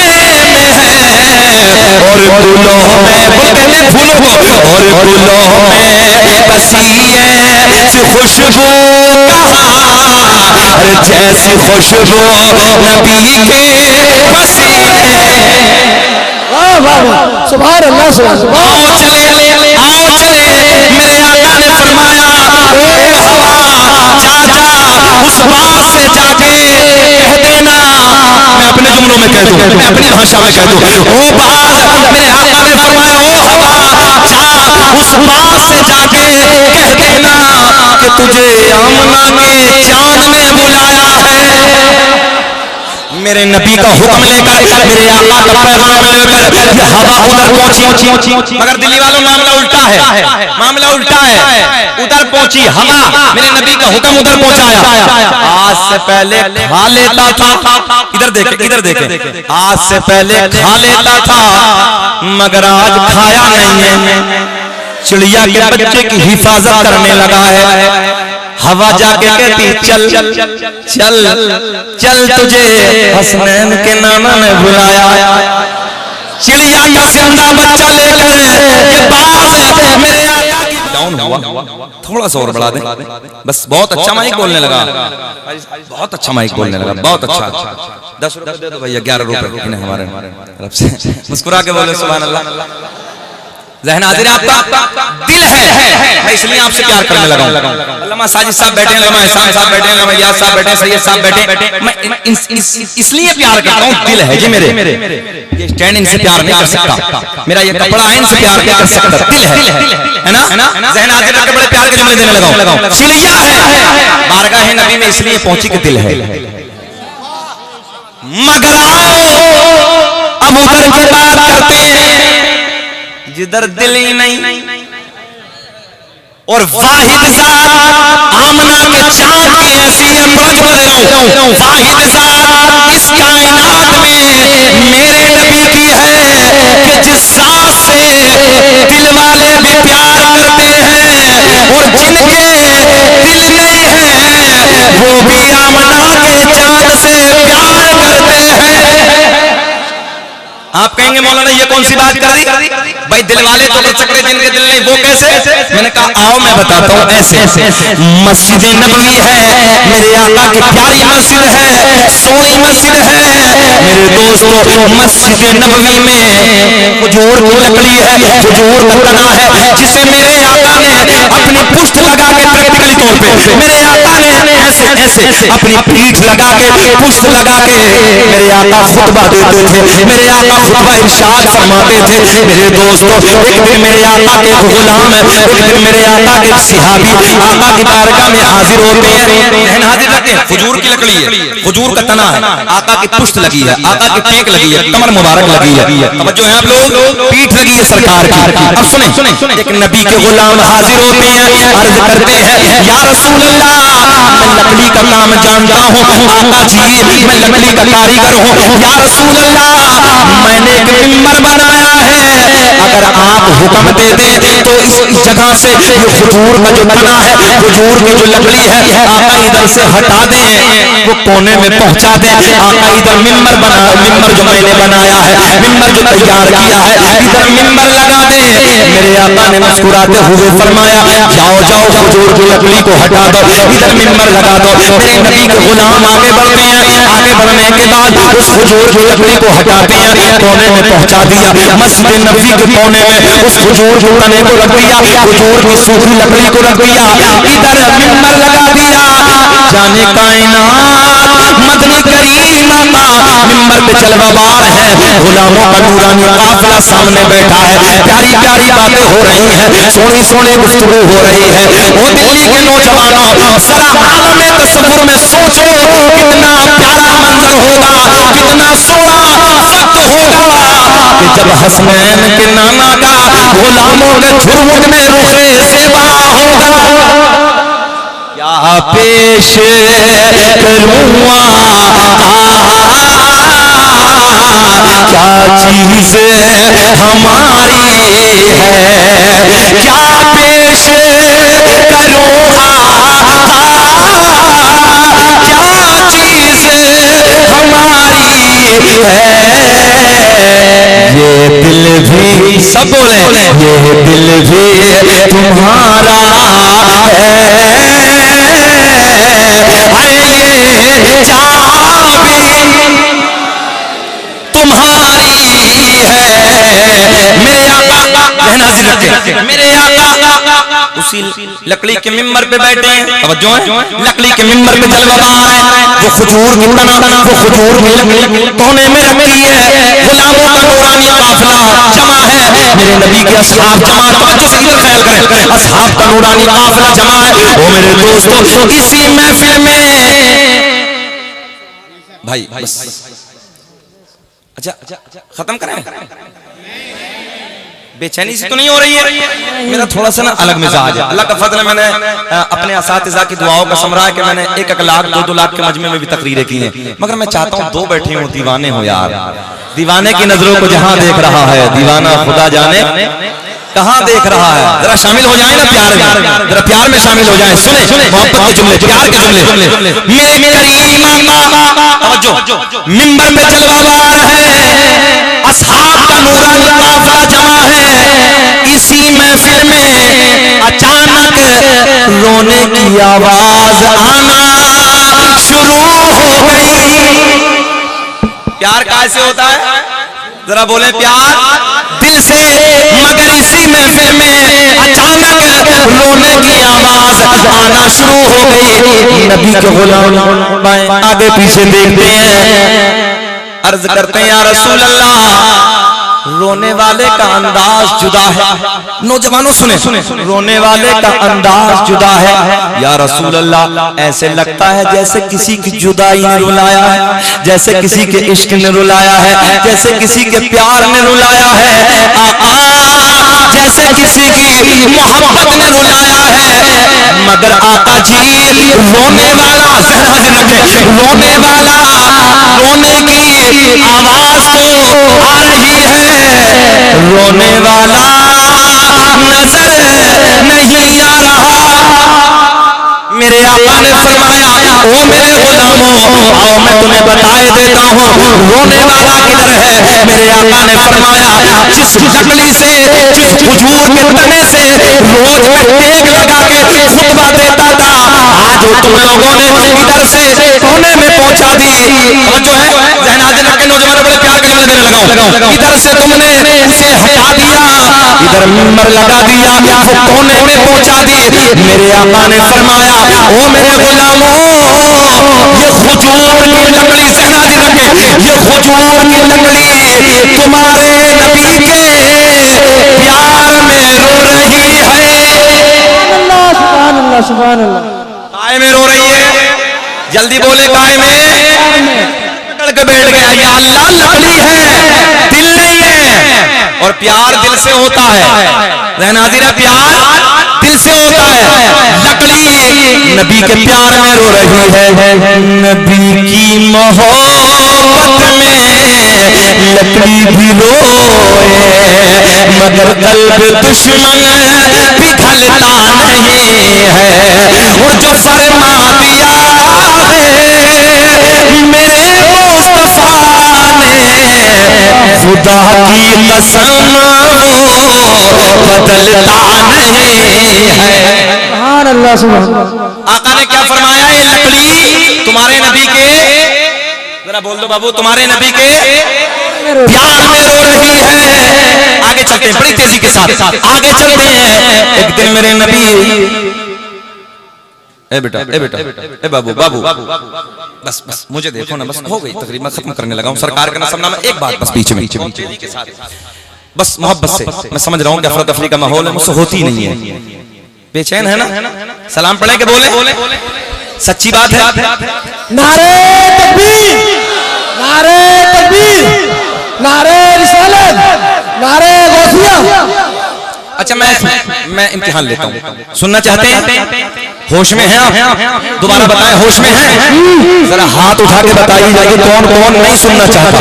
और गुलों में, कहते फूलों को, और गुलों में बसिए से खुशबू कहाँ, जैसी खुशबू नबी के पसीने। वाह वाह वाह, सुभान अल्लाह, सुभान अल्लाह। आओ चले, आओ चले, मेरे आका ने फरमाया, ओ हवा, जा उस बात से जाके कह देना, मैं अपने जुमलों में कह दूं, मैं अपनी भाषा में कह दूं, ओ बाज, मेरे आका ने फरमाया, ओ हवा, जा उस बात से जाके कह देना कि तुझे आमना के चांद ने बुलाया है। मेरे नबी का हुक्म लेकर, मेरे आका का पैगाम लेकर ये हवा उधर पहुंची। मगर दिल्ली वालों मामला उल्टा है, मामला उल्टा है। उधर पहुंची हवा, मेरे नबी का हुक्म उधर पहुंचाया। आज से पहले खा लेता था, इधर देखे, इधर देखे, आज से पहले खा लेता था मगर आज खाया नहीं है। चिड़िया के बच्चे की हिफाजत करने लगा है। हवा जाके कहती चल चल चल, तुझे हसनैन के नाना ने बुलाया। चिड़िया का जिंदा बच्चा लेकर ये बात मेरे आका की डाउन हुआ। थोड़ा सा और बढ़ा दे बस। बहुत अच्छा माइक बोलने लगा, बहुत अच्छा माइक बोलने लगा, बहुत अच्छा। 10 रुपए दे दो भैया, 11 रुपए इन्हें हमारे तरफ से। मुस्कुरा के बोले सुभान अल्लाह। ज़हन हाजिर आपका दिल है, मैं इसलिए आपसे प्यार करने लगा हूं। अल्लामा साजिद साहब बैठे, अल्लामा एहसान साहब बैठे, अल्लामा याद साहब बैठे, सैयद साहब बैठे। मैं इसलिए प्यार करता हूं, दिल है जी मेरे। ये स्टैंड इनसे प्यार नहीं कर सकता, मेरा ये कपड़ा है इनसे प्यार नहीं कर सकता, दिल है ना। ज़हन हाजिर रख के बड़े प्यार के जुमले देने लगा हूं। चिड़िया है बारगाह नबी में इसलिए पहुंची कि दिल है। मगर आओ अब उधर की बात करते हैं जिधर दिल ही नहीं। और वाहिद ज़ात आमना के चांद की ऐसी अप्रोच कर रहा हूं। वाहिद ज़ात इस कायनात में मेरे नबी की है कि जिस ज़ात से दिल वाले भी प्यार करते हैं और जिनके दिल नहीं है वो भी आमना के चांद से प्यार करते हैं। आप कहेंगे मौलाना ये कौन सी बात कर दी भाई, दिल वाले तो कर सकते जिनके दिल नहीं, वो कैसे? मैंने कहा आओ मैं बताता हूँ। ऐसे मस्जिद नबवी है, मेरे आका की प्यारी मस्जिद है, सोनी मस्जिद है मेरे दोस्तों। मस्जिद नबवी में खजूर की लकड़ी है, खजूर का तना है जिसे मेरे आका ने अपनी पुष्ट लगा के प्रैक्टिकली तौर पे, मेरे आका ने ऐसे ऐसे अपनी पीठ लगा के पुष्ट लगा के मेरे आका खुतबा देते थे, मेरे आका खुतबा इरशाद फरमाते थे। मेरे दोस्तों एक दिन मेरे आका के गुलाम, एक दिन मेरे आका के सहाबी आका की बारगाह में हाजिर होते हैं। हाजिर रहते हैं, खजूर की लकड़ी है, खजूर का तना है, आका की पुष्ट लगी है, आका की टेक लगी है, कमर मुबारक लगी है। तवज्जो है आप लोग, पीठ लगी है सरकार की। अब सुने, एक नबी के गुलाम हाजिर होते हैं, अर्ज करते हैं या रसूल अल्लाह मैं लकड़ी का काम जानता हूँ, आका जी मैं लकड़ी का कारीगर हूँ। या रसूल अल्लाह मैंने एक मिंबर बनाया है, अगर आप हुक्म दे दें तो इस जगह से ये खजूर का जो तना है, खजूर की जो लकड़ी है, आका इधर से हटा दें, वो कोने में पहुंचा दें। आका इधर मिंबर बना, मिंबर जो मैंने बनाया है, मिंबर जो तैयार किया है, इधर मिंबर लगा दें। मेरे आका ने मुस्कुराते हुए फरमाया जाओ जाओ खजूर की लकड़ी को हटा दो, इधर मिंबर लगा दो। मेरे नबी के गुलाम आगे बढ़ते हैं, आगे बढ़ने के बाद उस खजूर की लकड़ी को हटाते हैं, कोने में पहुंचा दिया। मस्जिद नबवी के कोने में उस खजूर के तने को रख दिया, खजूर की सूखी लकड़ी को रख दिया, इधर मिंबर लगा दिया। जाने कायनात मदनी करीम आका मिंबर पे जलवाबार है, गुलामों का नूरानी काफिला सामने बैठा है, प्यारी प्यारी बातें हो रही हैं, सोनी सोनी गुफ्तगू हो रही है। ओ दिल्ली के नौजवानों जरा आलमे तसव्वुर में सोचो कितना प्यारा मंजर होगा, कितना सोना वक्त होगा कि जब हसनैन के नाना का गुलामों के झुरमुट में रुखे सेवा होगा। क्या पेश करूँगा क्या चीज हमारी है, क्या पेश करूँगा क्या चीज हमारी है। ये दिल भी सब बोले, ये दिल भी तुम्हारा है, ये चाबी तुम्हारी है। मेरे आका नाज़िर रखे, मेरे आका उसी लकड़ी के मिंबर पे बैठे हैं, तवज्जो है, लकड़ी के मिंबर पे जलवाबार है, वो खजूर की तना, वो खजूर की लकड़ी कोने में रखी है, गुलामों का नूरानी काफिला जमा है, मेरे नबी के असहाब जमा, तवज्जो से इधर ख्याल करें, असहाब का नूरानी काफिला जमा है। ओ मेरे दोस्तों इसी महफिल में भाई बस अच्छा खत्म करें, बेचैनी से तो नहीं हो रही है? मेरा थोड़ा सा ना अलग मिजाज है। अल्लाह का फजल है, मैंने अपने असातिज़ा की दुआओं का समरा है कि मैंने 1 लाख 2 लाख के मजमे में भी तकरीरें की हैं, मगर मैं चाहता हूँ 2 बैठे हो दीवाने हो यार। दीवाने की नजरों को जहां देख रहा है दीवाना खुदा जाने कहां देख रहा है। जरा शामिल हो जाए ना प्यार में, जरा प्यार में शामिल हो जाए। सुने मोहब्बत के जुमले, प्यार के जुमले। मेरे करीम तवज्जो, मिंबर पे जलवावार है, असहाब का नूरानी काफिला जमा है, इसी महफिल में अचानक रोने की आवाज आना शुरू हो गई। प्यार कैसे होता है जरा बोले? प्यार दिल से, मगर इसी महफिल में अचानक रोने की आवाज आना शुरू हो गई। नबी के गुलाम आगे पीछे देखते हैं, अर्ज करते हैं या रसूल अल्लाह, रोने वाले का अंदाज जुदा है। नौजवानों सुने, रोने वाले का अंदाज जुदा है। या रसूल अल्लाह, ऐसे लगता है जैसे किसी की जुदाई ने रुलाया है, जैसे किसी के इश्क ने रुलाया है, जैसे किसी के प्यार ने रुलाया है, जैसे किसी की मोहब्बत ने रुलाया है। मगर आका जी रोने वाला, रोने वाला, रोने की आवाज तो आ रही है, रोने वाला नजर नहीं आ रहा। मेरे आका ने फरमाया, ओ मेरे गुलामों, आओ मैं तुम्हें बताए देता हूँ रोने वाला किधर है। मेरे आका ने फरमाया, जिस लकड़ी से, जिस खजूर के तने से रोज मैं टेक लगा के खुतबा देता था, आज वो तुम लोगों ने इधर से कोने में पहुंचा दी। और जो है जहनाज़ के नौजवानों बड़े प्यार के जुमले देने लगाओ, इधर से तुमने उसे हटा दिया, इधर मिंबर लगा दिया, वो कोने में पहुंचा दी। मेरे आका ने फरमाया, ओ मेरे गुलामों, ये खजूर की लकड़ी से नाज़ रखे, ये खजूर की लकड़ी तुम्हारे नबी के प्यार में रो रही है। सुभान अल्लाह, सुभान अल्लाह। काय में रो रही है? जल्दी बोले, काय में? पकड़ के बैठ गया, या अल्लाह लकड़ी है, दिल नहीं है। और प्यार दिल से होता है, नाज़िरा प्यार दिल से होता है। लकड़ी नबी के प्यार में रो रही है, नबी की मोहब्बत में लकड़ी भी रोए, मगर कल्ब दुश्मन पिघलता नहीं है। वो जो फरमा दिया है मेरे मुस्तफा ने, खुदा की कसम बदलता नहीं है। सुभान अल्लाह, सुभान अल्लाह। आका ने क्या फरमाया? ये लकड़ी तुम्हारे नबी के, जरा बोल दो बाबू, तुम्हारे नबी के प्यार में रो रही है। आगे चलते हैं बड़ी तेजी के साथ, आगे चलते हैं। एक दिन मेरे नबी, ए बेटा, ए बेटा, ए बाबू, बाबू, बस बस मुझे देखो ना, बस हो गई तकरीबन, खत्म करने लगा हूँ। सरकार का नाम में एक बात बस बीच में के साथ, बस मोहब्बत से, मैं समझ रहा हूँ कि अफरा तफरी का माहौल है, मुझसे होती नहीं है, बेचैन है ना। सलाम पढ़े के बोले, सच्ची बात है। नारे तकबीर, नारे तकबीर, नारे रिसालत, नारे गौसिया। अच्छा मैं इम्तिहान लेता हूँ, सुनना चाहते हैं? होश में हैं आप? दोबारा बताएं, होश में हैं? जरा हाथ उठा के बताइए कौन कौन नहीं सुनना चाहता।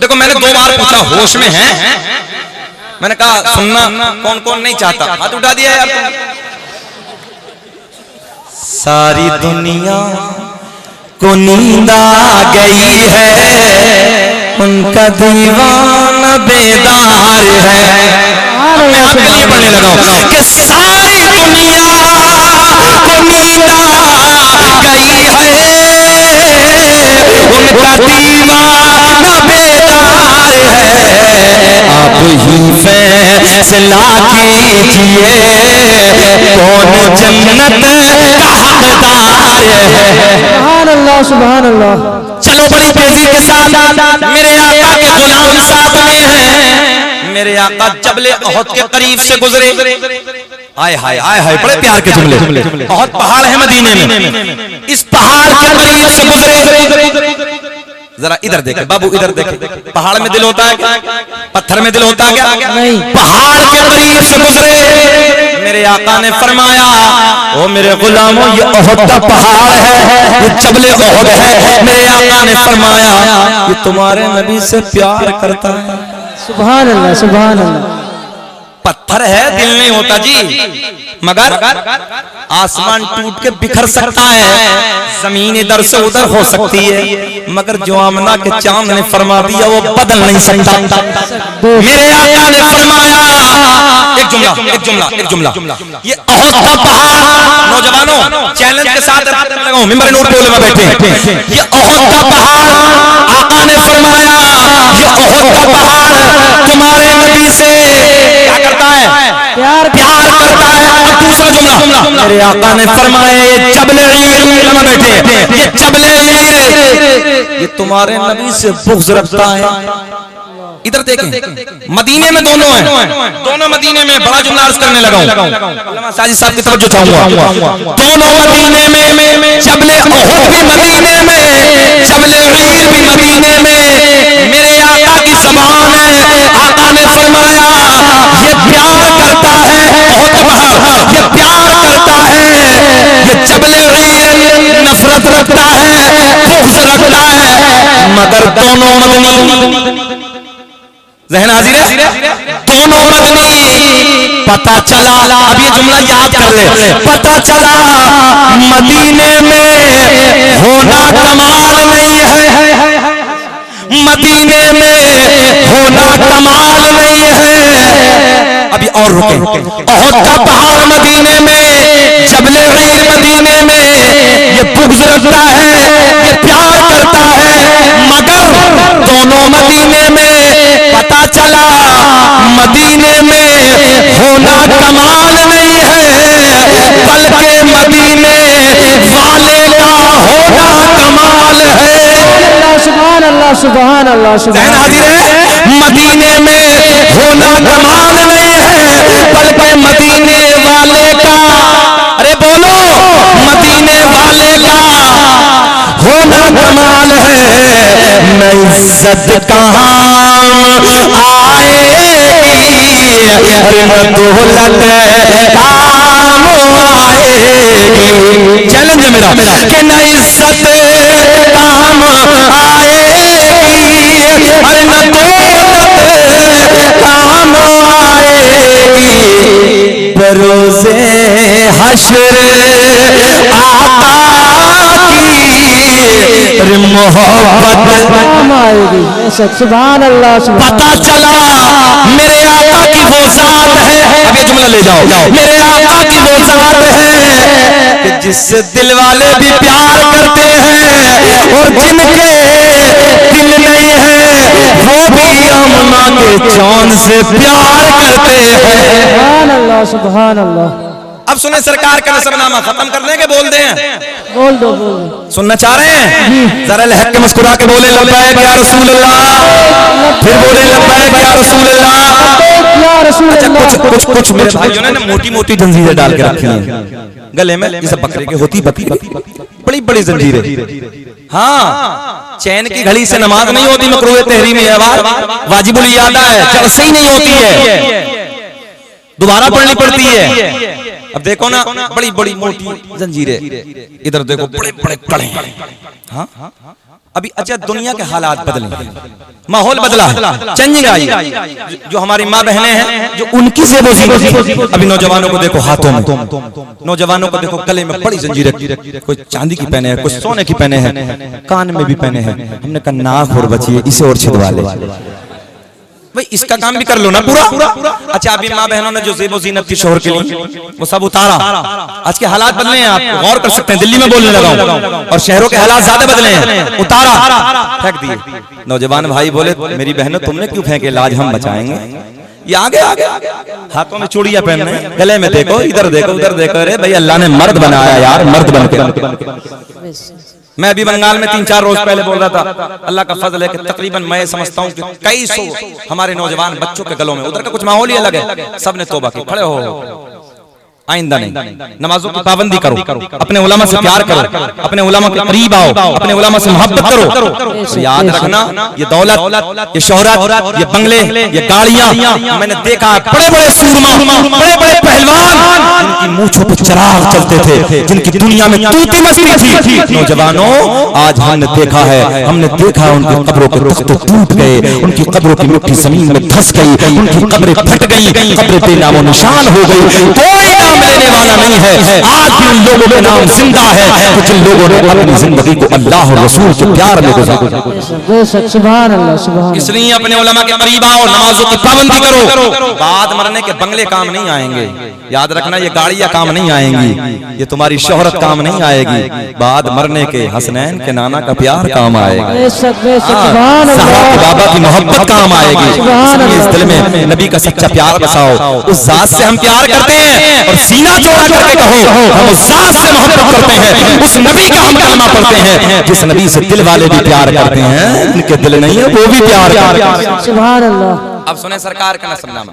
देखो मैंने 2 बार पूछा, होश में हैं? मैंने कहा सुनना कौन कौन नहीं चाहता, हाथ उठा दिया यार। सारी दुनिया को नींद आ गई है, उनका दीवाना बेदार है। मैं आपके लिए पढ़ने लगा हूं कि सारी दुनिया को नींद आ गई है, उनका दीवाना बेदार है। आप ही फैसला कीजिए कौन जन्नत का हकदार है। सुभान अल्लाह, सुभान अल्लाह। चलो बड़ी तेजी के साथ, मेरे आका के गुलाम साथ में हैं। मेरे आका जबले ओहद के करीब से गुजरे, आए हाय आए हाय, बड़े प्यार के जुमले। बहुत पहाड़ है मदीने में, इस पहाड़ के करीब से गुजरे। जरा इधर देखे बाबू, इधर देखे। पहाड़ में दिल होता है क्या? पत्थर में दिल होता है क्या? नहीं। पहाड़ के करीब से गुजरे, मेरे आका ने फरमाया, ओ मेरे गुलामों, ये ओहद का पहाड़ है, ये जबले ओहद है। मेरे आका ने फरमाया, ये तुम्हारे नबी से प्यार करता है। सुभान अल्लाह, सुभान अल्लाह। पत्थर है, दिल नहीं होता जी, मगर आसमान टूट के बिखर सकता है, जमीन इधर से उधर हो सकती है, मगर जो आमना के चांद ने फरमा दिया वो बदल नहीं सकता। मेरे आका ने फरमाया, एक जुमला, ये ओहद का पहाड़, नौजवानों चैलेंज के साथ लगाओ, मिंबर नूर पे उलमा बैठे, ये ओहद का पहाड़, आका ने फरमाया, ये ओहद का पहाड़ तुम्हारे नबी से क्या करता है? प्यार करता है। अब दूसरा जुमला, मेरे आका ने फरमाया, ये जबले उलमा बैठे, ये जबले ये तुम्हारे नबी से बुग़्ज़ रखता है। इधर देखें, मदीने में दोनों हैं, दोनों मदीने में। बड़ा जुमला अर्ज करने लगा हूं, साजिद साहब की तवज्जो चाहूंगा। दोनों मदीने में, जबले ओहद भी मदीने में, जबले ईर भी मदीने में। मेरे आका की ज़बान है, आका ने फरमाया, ये प्यार करता है ओहद का पहाड़, ये प्यार करता है, ये जबले ईर नफरत रखता है, बुग़्ज़ रखता है, मगर दोनों मदनी, ज़हन हाजिर है, दोनों मदनी। पता चला, अब ये जुमला याद कर ले, पता चला मदीने में होना कमाल नहीं है, मदीने में होना कमाल नहीं है। अभी और रुके, ओहद का पहाड़ मदीने में, जबले ईर मदीने में, ये बुग़्ज़ रखता है, ये प्यार करता है, मगर दोनों मदीने में। पता चला मदीने में होना कमाल नहीं है, बल्कि मदीने वाले का होना कमाल है। सुभान अल्लाह, सुभान अल्लाह, सुभान अल्लाह। मदीने में होना कमाल नहीं है, बल्कि मदीने वाले का, अरे बोलो, मदीने वाले का होना कमाल है। मैं इज्जत कहाँ आएगी, दौलत काम आएगी। चैलेंज है मेरा कि न इज्जत काम आएगी, अरे न दौलत काम आएगी। बरोज़े हश्र आका की मोहब्बत आएगी। सुभान अल्लाह, पता चला मेरे आका की वो ज़ात है। अब ये जुमला ले जाओ, मेरे आका की वो ज़ात है कि जिससे दिल वाले भी प्यार करते हैं, और जिनके दिल नहीं है वो भी आमना के चांद से प्यार करते हैं। सुभान अल्लाह, सुभान अल्लाह। अब सुने, सरकार का नसबनामा खत्म करने के बोल दें, बोल दो, बोल दो। सुनना चाह रहे हैं? जरा लहक के मुस्कुरा के बोले, लब्बैक या रसूल अल्लाह। फिर बोले, लब्बैक या रसूल अल्लाह। अच्छा, कुछ मेरे भाइयों ने मोटी मोटी जंजीरें डाल के रखी हैं गले में, जैसे बकरे की होती, बकरी बड़ी बड़ी जंजीरें। हाँ, चैन की घड़ी से नमाज नहीं होती, मकरूह तहरीमी है, वाजिबुल इयादा है, जब सही नहीं होती है, दोबारा पढ़नी पड़ती है। अब देखो ना, बड़ी बड़ी मोटी जंजीरें, इधर देखो बड़े बड़े कड़े। हाँ, अभी अच्छा, दुनिया के हालात बदले, माहौल बदला, चेंजिंग आई। जो हमारी माँ बहनें हैं, जो उनकी ज़ेबो-ज़ीनत, अभी नौजवानों को देखो हाथों में, नौजवानों को देखो गले में बड़ी जंजीरें, कोई चांदी की पहने है, कोई सोने की पहने हैं, कान में भी पहने हैं। हमने कहा नाक और बचिए, इसे और छिदवा ले भाई, इसका काम भी कर लो ना पूरा। अच्छा, अभी माँ बहनों ने जो ज़ेबो ज़ीनत की शोहर के लिए वो सब उतारा। आज के हालात बदले हैं, आप गौर कर सकते हैं। दिल्ली में बोलने लगा हूं, और शहरों के हालात ज्यादा बदले हैं। उतारा, फेंक दिए। नौजवान भाई बोले, मेरी बहनों तुमने क्यों फेंके, लाज हम बचाएंगे। ये आगे आगे हाथों में चूड़ियां पहनने, गले में देखो, इधर देखो, उधर देखो। अरे भाई, अल्लाह ने मर्द बनाया यार, मर्द बन के। मैं अभी बंगाल में 3-4 रोज पहले बोल रहा था, अल्लाह का फजल है कि तकरीबन मैं समझता हूँ कि कई सौ हमारे नौजवान बच्चों के गलों में, उधर का कुछ माहौल ही अलग है, सबने तौबा की, खड़े हो आइंदा नहीं। नमाजों की पाबंदी करो, अपने उलमा से प्यार करो, अपने उलमा के करीब आओ, अपने उलमा से मोहब्बत करो। तो याद रखना, ये दौलत, ये शोहरत, ये बंगले, ये गाड़ियां, मैंने देखा बड़े बड़े सूरमा, बड़े बड़े पहलवान जिनकी मूंछों पे चिराग चलते थे, जिनकी दुनिया में तूती मस्ती थी। नौजवानों, आज हमने देखा है, हमने देखा उनकी कब्रों के तख्ते टूट गए, उनकी कब्रों की मिट्टी जमीन में धंस गई, उनकी कब्रें फट गई, कब्रें बेनामो निशान हो गई। कोई नाम लेने वाला नहीं है। आज भी उन लोगों के नाम जिंदा है कि जिन लोगों ने अपनी जिंदगी को अल्लाह और रसूल के प्यार में गुजारा। सुभान अल्लाह, सुभान। इसलिए अपने उलमा के करीब आओ, नमाजों की पाबंदी करो। बाद मरने के बंगले काम नहीं आएंगे, याद रखना, ये गाड़ियां काम नहीं आएंगी, ये तुम्हारी शोहरत काम नहीं आएगी। बाद मरने के हसनैन के नाना का प्यार काम आएगा, साहब बाबा की मोहब्बत काम आएगी। इस दिल में नबी का सच्चा प्यार बसाओ। उस जात से हम प्यार करते हैं और सीना चौड़ा करके कहो हम उस जात से मोहब्बत करते हैं, उस नबी का हम कलमा पढ़ते हैं जिस नबी से दिल वाले भी प्यार करते हैं, इनके दिल नहीं है वो भी प्यार करते हैं। सुभान अल्लाह। अब सुने सरकार का नसबनामा।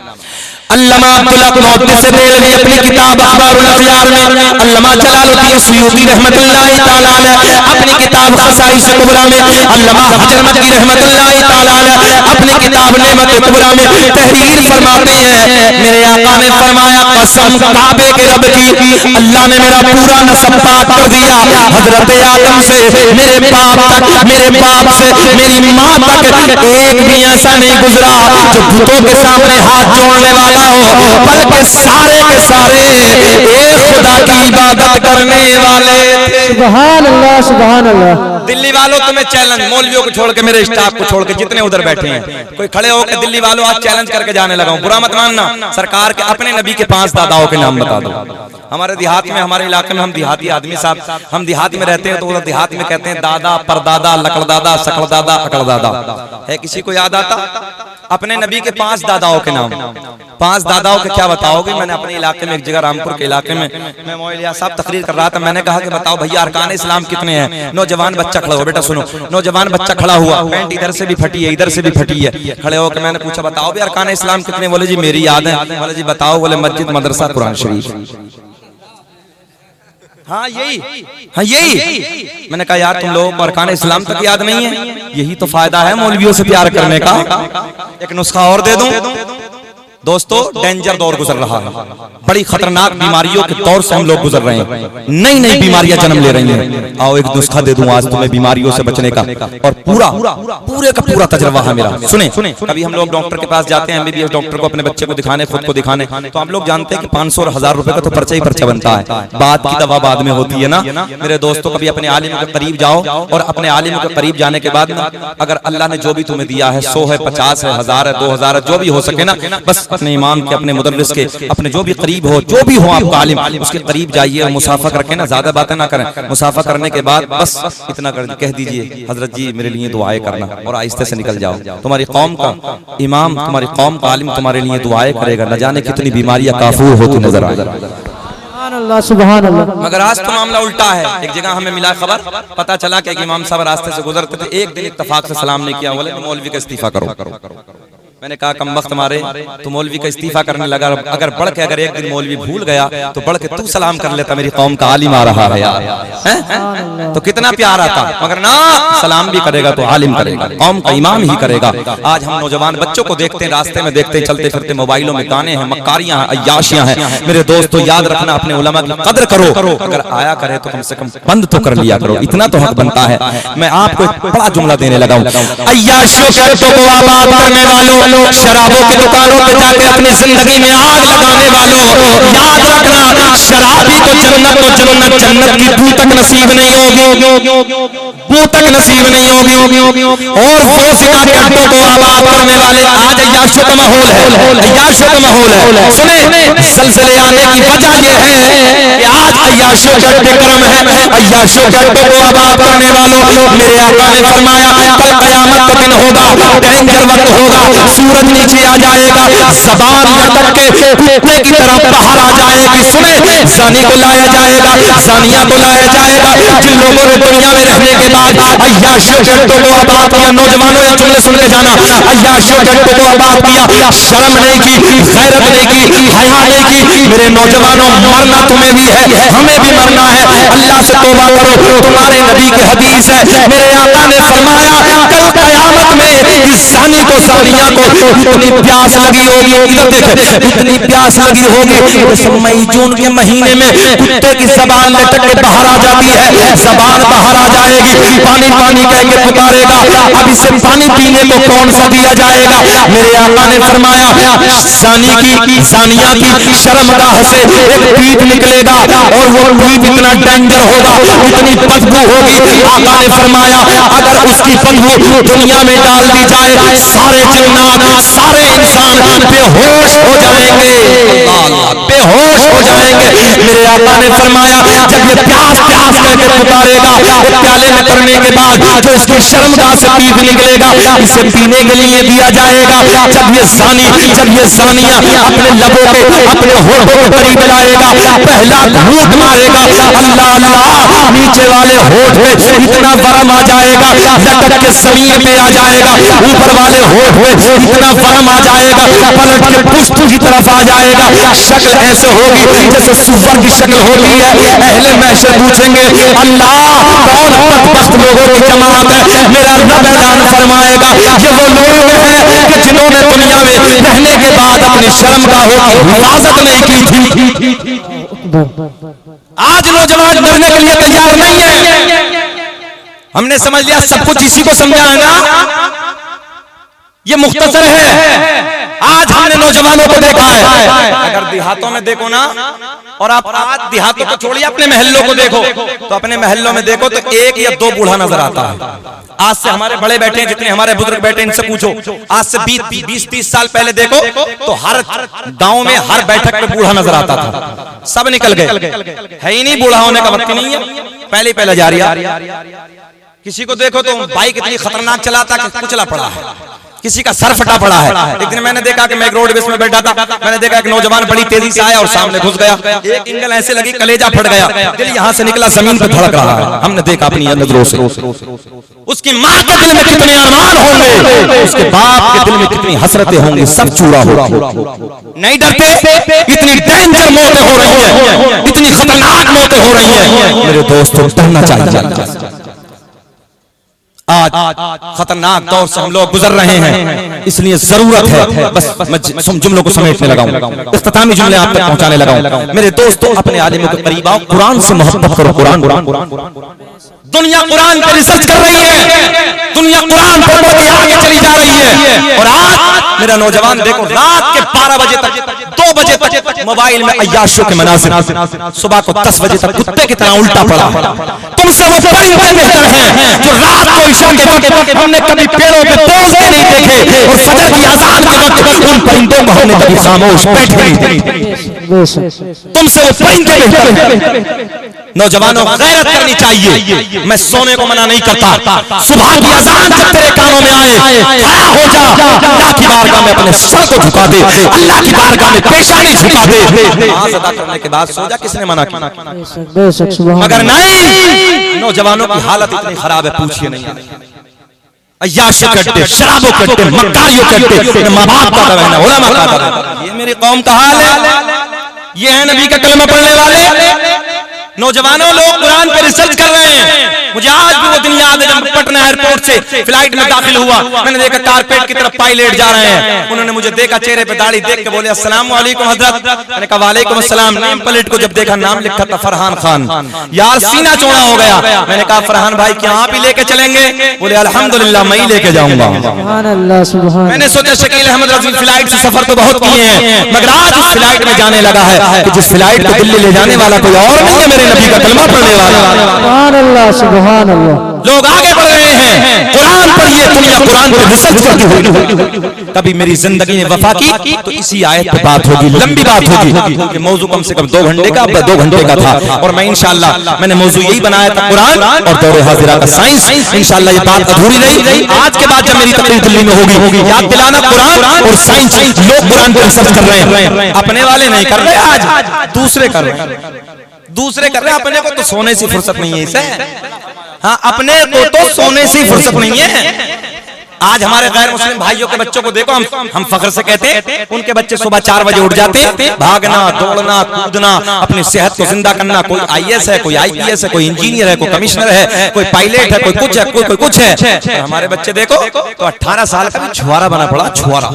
अल्लामा अब्दुल हक मुहद्दिस देलवी अपनी किताब अखबारुल अखयार में, अल्लामा जलालुद्दीन सुयूती रहमतुल्लाहि तआला अलैह अपनी किताब खसाइस कुबरा में, अल्लामा हजर मक्की रहमतुल्लाहि तआला अलैह अपनी किताब नेमत कुबरा में तहरीर फरमाते हैं, मेरे आका ने फरमाया कसम काबे के रब की, अल्लाह ने मेरा पूरा नस्ब पाक कर दिया, हजरत आदम से मेरे बाप तक, मेरे बाप से मेरी माँ तक एक भी ऐसा नहीं गुजरा जो बुतों के सामने हाथ जोड़ने वाला हो, बल्कि सारे के सारे एक खुदा की इबादत करने वाले थे। सुभान अल्लाह, सुभान अल्लाह। दिल्ली वालों तुम्हें चैलेंज, मौलवियों को छोड़ के, मेरे स्टाफ को छोड़ के, जितने उधर बैठे हैं, कोई खड़े होकर दिल्ली वालों आज चैलेंज करके जाने लगा हूं, बुरा मत मानना। सरकार के अपने नबी के 5 दादाओं के नाम बता दो। हमारे देहात में, हमारे इलाके में, हम देहाती आदमी साहब, हम देहात में रहते हैं तो उधर देहात में कहते हैं दादा, परदादा, लकड़दादा, सकड़दादा, अकड़दादा। है किसी को याद आता अपने नबी के 5 दादाओं के नाम? 5 दादाओं के क्या बताओगे? मैंने अपने इलाके में एक जगह रामपुर के इलाके में मैं मौलिया साहब तकरीर कर रहा था, मैंने कहा कि बताओ भैया अरकान इस्लाम कितने हैं? नौजवान बच्चा खड़ा हुआ, बेटा सुनो, नौजवान बच्चा खड़ा हुआ, पैंट इधर से भी फटी है, इधर से भी फटी है, खड़े होकर मैंने पूछा बताओ भी अरकान इस्लाम कितने? बोले जी मेरी याद है। बोले जी बताओ? बोले मस्जिद, मदरसा, कुरान शरीफ। हाँ यही। मैंने कहा यार तुम लोगों को अरकान इस्लाम तक याद नहीं है? यही तो फायदा है मौलवियों से प्यार करने का। एक नुस्खा और दे दूं दोस्तों, डेंजर दौर गुजर रहा है, बड़ी खतरनाक बीमारियों के दौर से हम लोग गुजर रहे हैं, नई नई बीमारियां जन्म ले रही हैं। आओ एक नुस्खा दे दूं आज तुम्हें बीमारियों से बचने का, और पूरे का पूरा तजर्बा है मेरा। सुने, कभी हम लोग डॉक्टर के पास जाते हैं, एमबीबीएस डॉक्टर को, अपने बच्चे को दिखाने, खुद को दिखाने, तो आप लोग जानते हैं कि 500 और 1000 रुपए का तो पर्चा ही पर्चा बनता है, बाद की दवा बाद में होती है ना। मेरे दोस्तों, कभी अपने आलिम के करीब जाओ और अपने आलिम के करीब जाने के बाद अगर अल्लाह ने जो भी तुम्हें दिया है, 100 है, 50 है, 1000 है, 2000 है, जो भी हो सके ना, बस अपने इमाम के, अपने मुदर्रिस के, अपने जो भी करीब हो, जो भी हो आपका आलिम, उसके करीब जाइए और मुसाफा करके ना, ज्यादा बातें ना करें, मुसाफा करने के बाद बस इतना कह दीजिए हजरत जी मेरे लिए दुआएं करना, और आहिस्ते से निकल जाओ। तुम्हारी कौम का इमाम, तुम्हारी कौम का आलिम तुम्हारे लिए दुआएं करेगा, न जाने कितनी बीमारियां काफूर होती नजर आएगी। सुभान अल्लाह। मगर आज तो मामला उल्टा है। एक जगह हमें मिला खबर, पता चला कि एक इमाम साहब रास्ते से गुजरते थे, एक दिन इत्तेफाक से सलाम नहीं किया, बोले मौलवी का इस्तीफा करो। मैंने कहा कम वक्त मारे, तो मौलवी का इस्तीफा करने लगा। अगर बढ़ के अगर एक दिन मौलवी भूल गया तो बढ़ के तू सलाम कर लेता, मेरी कौम का आलिम आ रहा है यार, है? तो कितना प्यार आता। मगर ना, सलाम भी करेगा तो आलिम करेगा, कौम का इमाम ही करेगा। आज हम नौजवान बच्चों को देखते हैं, रास्ते में देखते, चलते फिरते मोबाइलों में गाने हैं, मक्कारियां हैं, अय्याशियां हैं। मेरे दोस्तों याद रखना, अपने उलमा की कदर करो, अगर आया करे तो कम से कम बंद तो कर लिया करो, इतना तो हक बनता है। मैं आपको एक बड़ा जुमला देने लगा हूं, अय्याशियों के अड्डों को आबाद करने वालों, शराबों की दुकानों पे जाके अपनी जिंदगी में आग लगाने वालों, याद रखना शराबी को जन्नत जन्नत की बू तक नसीब नहीं होगी, बू तक नसीब नहीं होगी। और वो सिका के अड्डों को आबाद करने वाले, आज अय्याशों का माहौल है, अय्याशों का माहौल है। सुने, सलसले आने की वजह यह है कि आज अय्याशों के अड्डे कर्म है, अय्याशों के अड्डों को आबाद करने वालों, मेरे आका ने फरमाया कल कयामत का दिन होगा, डेंजर वक्त होगा, सूरज नीचे आ जाएगा, ज़बान लटक के कुत्ते की तरह बाहर आ जाएगी। सुने, ज़ानी को लाया जाएगा, ज़ानिया को लाया जाएगा, जिन लोगों ने दुनिया में रहने के बाद अय्याशों के अड्डों को आबाद किया। नौजवानों ये जुमले सुन के जाना, अय्याशों के अड्डों को आबाद किया, शर्म नहीं की, गैरत नहीं की, की, हया नहीं की। मेरे नौजवानों, मरना तुम्हें भी है, हमें भी मरना है। अल्लाह से तौबा करो। तुम्हारे नबी की हदीस है, मेरे आका ने फरमाया कल कयामत में इस ज़ानी को, ज़ानिया को इतनी प्यास लगी होगी, इधर देख, इतनी प्यास लगी होगी, मई जून के महीने में कुत्ते की ज़बान लटक के बाहर आ जाती है, ज़बान बाहर आ जाएगी, पानी पानी कह के पुकारेगा, अब इसे पानी पीने को कौन सा दिया जाएगा। मेरे आका ने फरमाया ज़ानी की, ज़ानिया की शर्मगाह से एक पीप निकलेगा और वो पीप इतना डेंजर होगा, इतनी बदबू होगी। आका ने फरमाया अगर उसकी बदबू दुनिया में डाल दी जाए, सारे जिन्नात, सारे इंसान बेहोश हो जाएंगे, बेहोश हो जाएंगे। मेरे आका ने फरमाया जब ये प्यास प्यास करके पुकारेगा, प्याले में करने के बाद जो इसकी शर्मगाह से पीप निकलेगा, इसे पीने के लिए दिया जाएगा। जब ये ज़ानी, जब ये ज़ानिया अपने लबों के, अपने होठों के करीब लाएगा, पहला घूंट मारेगा, अल्लाह अल्लाह, नीचे वाले होठ पे इतना वरम आ जाएगा, लटक के ज़मीन पे आ जाएगा, ऊपर वाले होठ पे इतना वरम आ जाएगा, पलट के पुष्ट की तरफ आ जाएगा। शक्ल ऐसे होगी जैसे सुअर की शक्ल होती है। अहले महशर पूछेंगे अल्लाह कौन बदबख्त लोगों की जमात है। मेरा रब ऐलान फरमाएगा ये वो लोग हैं कि जिन्होंने दुनिया में रहने के बाद अपनी शर्मगाहों की हिफाजत नहीं की थी। आज नौजवान मरने के लिए तैयार नहीं है। हमने समझ लिया सब कुछ इसी को समझाएगा, ये मुख्तसर है। आज हमने नौजवानों को देखा है, अगर देहातों में देखो ना, और आप आज देहातों को छोड़िए अपने महल्लों को देखो, तो अपने महल्लों में देखो तो एक या दो बूढ़ा नजर आता है। आज से हमारे बड़े बैठे हैं, जितने हमारे बुजुर्ग बैठे हैं, इनसे पूछो आज से 20-30 साल पहले देखो तो हर गांव में हर बैठक में बूढ़ा नजर आता था। सब निकल गए, है ही नहीं, बूढ़ा होने का वक्त नहीं है, पहले जा रही है। किसी को देखो तो बाइक इतनी खतरनाक चलाता कि कुचला पड़ा है, किसी का सर फटा पड़ा है। एक दिन मैंने देखा कि मैं एक रोडवेज में बैठा था, मैंने देखा एक नौजवान बड़ी तेजी से आया और सामने घुस गया, एक इंगल ऐसे लगी कलेजा फट गया, दिल यहां से निकला जमीन पे धड़क रहा है। हमने देखा अपनी नजरों से। उसकी मां के दिल में कितने अरमान होंगे, उसके बाप के दिल में कितनी हसरतें होंगी, सब चूरा होगा। नहीं डरते, इतनी डेंजर मौतें हो रही है, इतनी खतरनाक मौतें हो रही है। मेरे दोस्तों डरना चाहिए। आज खतरनाक दौर से हम लोग गुजर रहे हैं, इसलिए जरूरत है, बस मैं जुमलों को समेटने लगा हूं, इख्तितामी जुमले आप तक पहुंचाने लगा हूं। मेरे दोस्तों अपने आलिमों के करीब आओ, कुरान से मोहब्बत करो। कुरान दुनिया कुरान पर रिसर्च कर रही है, दुनिया कुरान पर आगे चली जा रही है। और आज मेरा नौजवान देखो रात के 12 बजे तक, 2 बजे तक मोबाइल में अय्याशों के मनाज़िर, सुबह को 10 बजे तक कुत्ते की तरह उल्टा पड़ा। तुमसे वो परिंदे बेहतर हैं जो रात को इशा के वक्त हमने कभी पेड़ों पे तोड़ते नहीं देखे, और फजर की अज़ान के वक्त उन परिंदों को हमने कभी खामोश बैठे नहीं देखे। तुमसे वो परिंदे बेहतर हैं। नौजवानों गैरत करनी चाहिए। मैं सोने को मना नहीं करता, सुबह की अज़ान जब तेरे कानों में आए खड़ा हो जा, अल्लाह की बारगाह में अपने सर को झुका दे, अल्लाह की बारगाह में पेशानी झुका दे, नमाज अदा करने के बाद सो जा। किसने मना किया? मगर नहीं, नौजवानों की हालत इतनी खराब है पूछिए नहीं। अय्याशी करते, शराबों करते, मक्कारियों करते, माँ बाप का दवाना, उलमा का दवाना। ये मेरी कौम का हाल है। ये है नबी का कलमा पढ़ने वाले नौजवानों। लोग कुरान पे रिसर्च कर रहे हैं। मुझे आज भी वो दिन याद है जब पटना एयरपोर्ट से फ्लाइट में दाखिल हुआ, मैंने देखा कारपेट की तरफ पायलट जा रहे हैं। उन्होंने मुझे देखा, चेहरे पे दाढ़ी देख के बोले अस्सलाम वालेकुम हजरत। मैंने कहा वालेकुम अस्सलाम। नेम प्लेट को जब देखा नाम लिखा था फरहान खान। यार सीना चौड़ा हो गया। मैंने कहा फरहान भाई क्या आप ही लेके चलेंगे? बोले अल्हम्दुलिल्लाह मैं ही लेके जाऊंगा। मैंने सोचा शकील अहमद रज़ी फ्लाइट से सफर तो बहुत किए हैं, मगर आज उस फ्लाइट में जाने लगा है कि जिस फ्लाइट को दिल्ली ले जाने वाला कोई और नहीं है, मेरे नबी का कलमा पढ़ने वाला। सुभान अल्लाह। लोग आगे बढ़ रहे हैं कुरान पर। ये दुनिया कुरान पर रिसर्च करती होगी। कभी मेरी जिंदगी में वफा की तो इसी आयत पे बात होगी, लंबी बात होगी। कि मौजू कम से कम 2 घंटे का, 2 घंटे का था, और मैं इंशाल्लाह मैंने मौजू यही बनाया था कुरान और दौरे हाजिरा का साइंस। इंशाल्लाह ये बात अधूरी नहीं। आज के बाद जब मेरी तकरीर दिल्ली में होगी, याद दिलाना कुरान और साइंस। लोग कुरान पर रिसर्च कर रहे हैं, अपने वाले नहीं कर रहे, आज दूसरे कर रहे हैं, दूसरे कर रहे हैं। अपने को तो सोने से फुर्सत नहीं है इसे। हाँ, अपने को तो सोने से फुर्सत नहीं है। आज हमारे गैर मुस्लिम भाइयों के बच्चों को देखो, हम फख्र से कहते हैं उनके बच्चे सुबह 4 बजे उठ जाते, भागना दौड़ना कूदना, अपनी सेहत को जिंदा करना। कोई IAS है, कोई IPS है, कोई इंजीनियर है, कोई कमिश्नर है, कोई पायलट है, कोई कुछ है, कोई कुछ है। हमारे बच्चे देखो तो 18 साल का भी छुआरा बना पड़ा, छुआरा।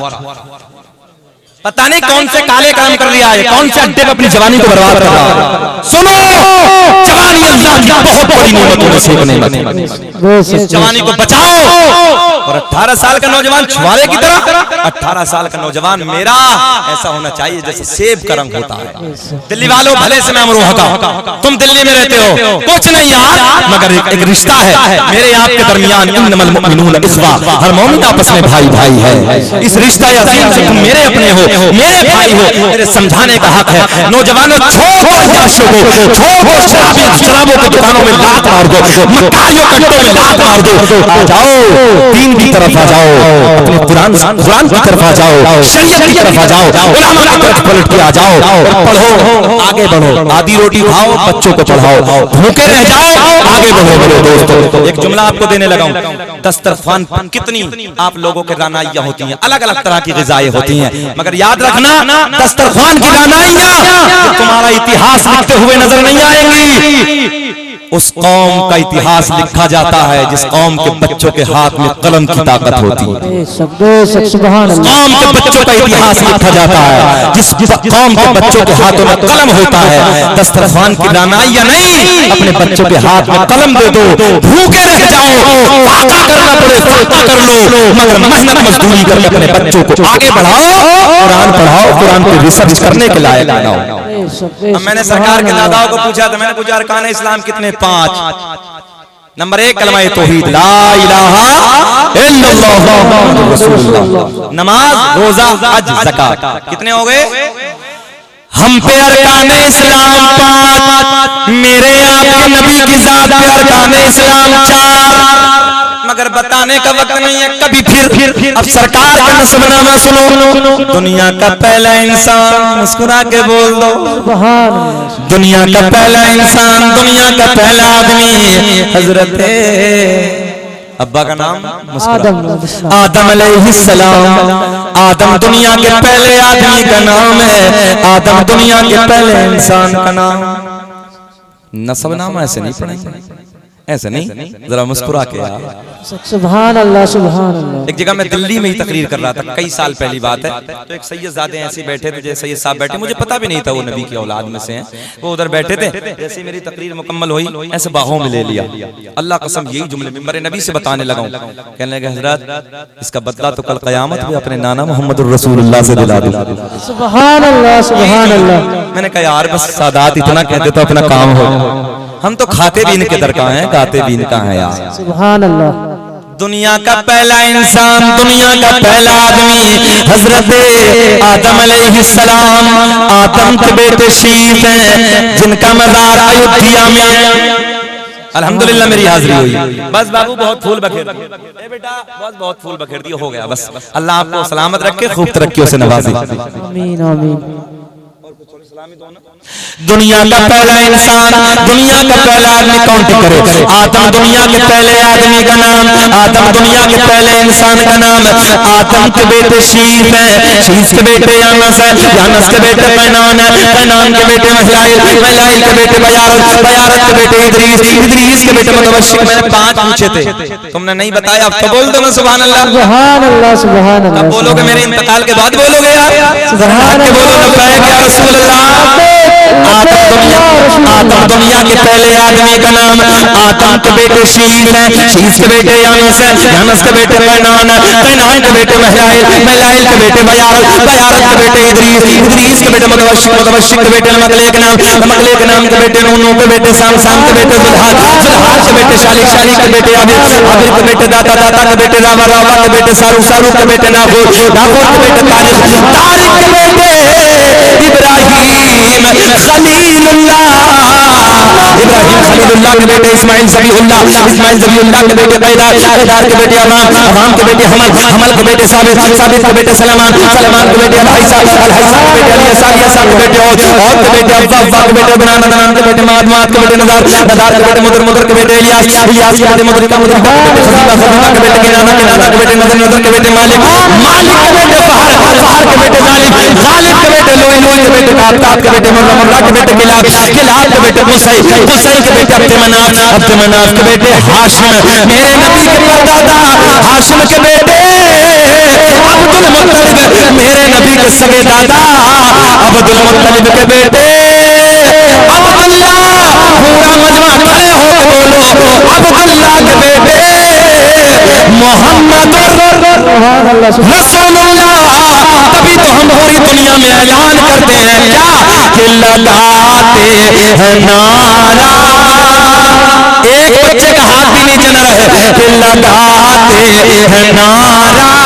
पता नहीं कौन से काले काम कर रहा है, कौन से अड्डे पे अपनी जवानी को बर्बाद कर रहा है। सुनो, जवानी अल्लाह की बहुत बड़ी नेमतों में से एक नेमत है। जवानी को बचाओ। और 18 साल का नौजवान छुआरे की तरह, 18 साल का नौजवान मेरा ऐसा होना चाहिए जैसे सेब का रंग होता है। दिल्ली वालों, भले से मैं अमरोहा का, तुम दिल्ली में रहते हो, कुछ नहीं यार, मगर एक रिश्ता है मेरे आपके दरमियान। इन्नमल मुमिनून इख्वा, हर मोमिन आपस में भाई भाई है। इस रिश्ता अज़ीम से तुम मेरे अपने हो, मेरे भाई हो, मेरे समझाने का हक है। नौजवानों, छोड़ो याशों को, छोड़ो शराबों की दुकानों में लात मार दो, मक्कारियों कट्टों में लात मार दो, आ जाओ दीन की तरफ आ जाओ, अपने कुरान की तरफ आ जाओ, शरीयत की तरफ आ जाओ, उलमा की तरफ पलट के आ जाओ और पढ़ो, आगे बढ़ो। आधी रोटी खाओ, बच्चों को पढ़ाओ, भूखे रह जाओ, आगे बढ़ो मेरे दोस्तों। एक जुमला आपको देने लगा हूं, दस्तरखान पर कितनी आप लोगों के रानाइयां होती हैं, अलग अलग तरह की ग़िज़ाएं होती हैं, मगर याद रखना दस्तरखान की रानाइयां तुम्हारा इतिहास लिखते हुए नजर नहीं आएंगी। उस कौम का इतिहास लिखा जाता है जिस कौम के बच्चों के हाथ में कलम की ताकत होती है। कौम के बच्चों का इतिहास लिखा जाता है जिस कौम के बच्चों के हाथों में कलम होता है। दस्तरखान की रानाइयां नहीं, अपने बच्चों के हाथ में कलम दे दो, भूखे रह जाओ, फाका करना पड़े फाका कर लो, मगर मेहनत मजदूरी करके अपने बच्चों को आगे बढ़ाओ, कुरान पढ़ाओ, कुरान को रिसर्च करने के लायक बनाओ। अब मैंने सरकार के दादाओं को पूछा था, मैंने पूछा अरकान इस्लाम कितने? 5। नंबर 1 कलमा तौहीद, ला इलाहा इल्लल्लाह मुहम्मदुर रसूलुल्लाह। नमाज, रोजा, हज, ज़कात, कितने हो गए? हम पे अरकान इस्लाम 5, मेरे आपके नबी की जात पे अरकान इस्लाम 4। मगर बताने का वक्त नहीं है। कभी फिर अब सरकार का नस्बनामा सुनो। दुनिया का पहला इंसान, मुस्कुरा के बोल दो, दुनिया का पहला इंसान, दुनिया का पहला आदमी हजरत अब्बा का नाम आदम अलैहिस्सलाम। आदम दुनिया के पहले आदमी का नाम है, आदम दुनिया के पहले इंसान का नाम। नस्बनामा ऐसे नहीं पढ़ेंगे, ऐसे नहीं, जरा मुस्कुरा के यार। सुभान अल्लाह, सुभान अल्लाह। एक जगह मैं दिल्ली में ही तकरीर कर रहा था, कई साल पहली बात है, तो एक सैयदजादे ऐसे बैठे थे, जैसे सैयद साहब बैठे, मुझे पता भी नहीं था वो नबी की औलाद में से हैं। वो उधर बैठे थे, जैसे मेरी तकरीर मुकम्मल हुई ऐसे बाहों में ले लिया, अल्लाह कसम यही जुमले मिंबर नबी से बताने लगा हूं। कहने लगे हजरत इसका बदला तो कल क़यामत में अपने नाना मुहम्मदुर रसूलुल्लाह से दिला दो। सुभान अल्लाह, सुभान अल्लाह। मैंने कहा यार बस सादात इतना कहते तो अपना काम हो, हम तो खाते भी इनके दर का हैं, गाते भी इनका है यार। सुभान अल्लाह। दुनिया का पहला इंसान, दुनिया का पहला आदमी हजरत आदम अलैहिस्सलाम। आदम के बेटे शीश हैं जिनका मज़ार अयोध्या में। अल्हम्दुलिल्लाह मेरी हाजिरी हुई। बस बाबू बहुत फूल बखेर दिए बेटा, बहुत फूल बखेर दिए, हो गया बस। अल्लाह आपको सलामत रखे, खूब तरक्कियों से नवाजे। आमीन आमीन। दुनिया का पहला इंसान, दुनिया का पहला आदमी काउंट करे। आदम दुनिया के पहले आदमी का नाम, आदम दुनिया के पहले इंसान का नाम। आदम के बेटे शीश है, शीश के बेटे यानस है, यानस के बेटे कैनान है, कैनान के बेटे महलाइल, महलाइल के बेटे बयारत, बयारत के बेटे इदरीस, इदरीस के बेटे मुतवश्शिक। मैंने 5 पूछे थे, तुमने नहीं बताया, अब तो बोल दो ना सुभान अल्लाह, सुभान अल्लाह, सुभान अल्लाह। अब बोलोगे मेरे इंतकाल के बाद बोलोगे यार, सुभान अल्लाह बोलो लब्बैक या रसूल अल्लाह। आदम दुनिया के पहले आदमी का नाम। आदम के बेटे शीश है, शीश के बेटे यानस है, यानस के बेटे कैनान है, कैनान के बेटे महलाइल, महलाइल के बेटे बयारत, बयारत के बेटे इदरीस, इदरीस के बेटे मुतवश्शिक, मुतवश्शिक के बेटे मकलेक नाम, मकलेक नाम के बेटे नून के बेटे साम, साम के बेटे जुल्हाज, जुल्हाज के बेटे शालिक, शालिक के बेटे आबिद, आबिद के बेटे दाता, दाता के बेटे रावा, रावा के बेटे सारू, सारू के बेटे नागोर, नागोर के बेटे तारिक, तारिक के बेटे इब्राहिम खलीलुल्लाह, इब्राहिम खलीलुल्लाह के बेटे इस्माइल ज़बीहुल्लाह, इस्माइल ज़बीहुल्लाह के बेटे कैदार, कैदार के बेटे अवाम, अवाम के बेटे हमल, हमल के बेटे साबित, साबित के बेटे सलमान, सलमान के बेटे अलहैसा, अलहैसा के बेटे अली, असालिया के बेटे और के बेटे अब्बा के बेटे बनाना के बेटे माद के बेटे नदार के बेटे मुदर के बेटे इलियास के बेटे मुदर के बेटे के बेटे किनाना के बेटे नदर के बेटे मालिक के बेटे फहर के बेटे जालिम के बेटे लोई के बेटे काब के बेटे मुर्रा के बेटे किलाब के बेटे कुसै के बेटे अब्द मनाफ के बेटे हाशिम मेरे नबी के परदादा हाशिम के बेटे अब्दुल मुत्तलिब मेरे नबी के सगे दादा अब्दुल मुत्तलिब के बेटे अब्दुल्लाह पूरा मजमा खड़े हो बोलो अब्दुल्लाह के बेटे मोहम्मद रसूलुल्लाह। तभी तो हम पूरी दुनिया में ऐलान करते हैं क्या कि लगाते हैं नारा, एक बच्चे का हाथ भी नीचे न रहे कि लगाते हैं नारा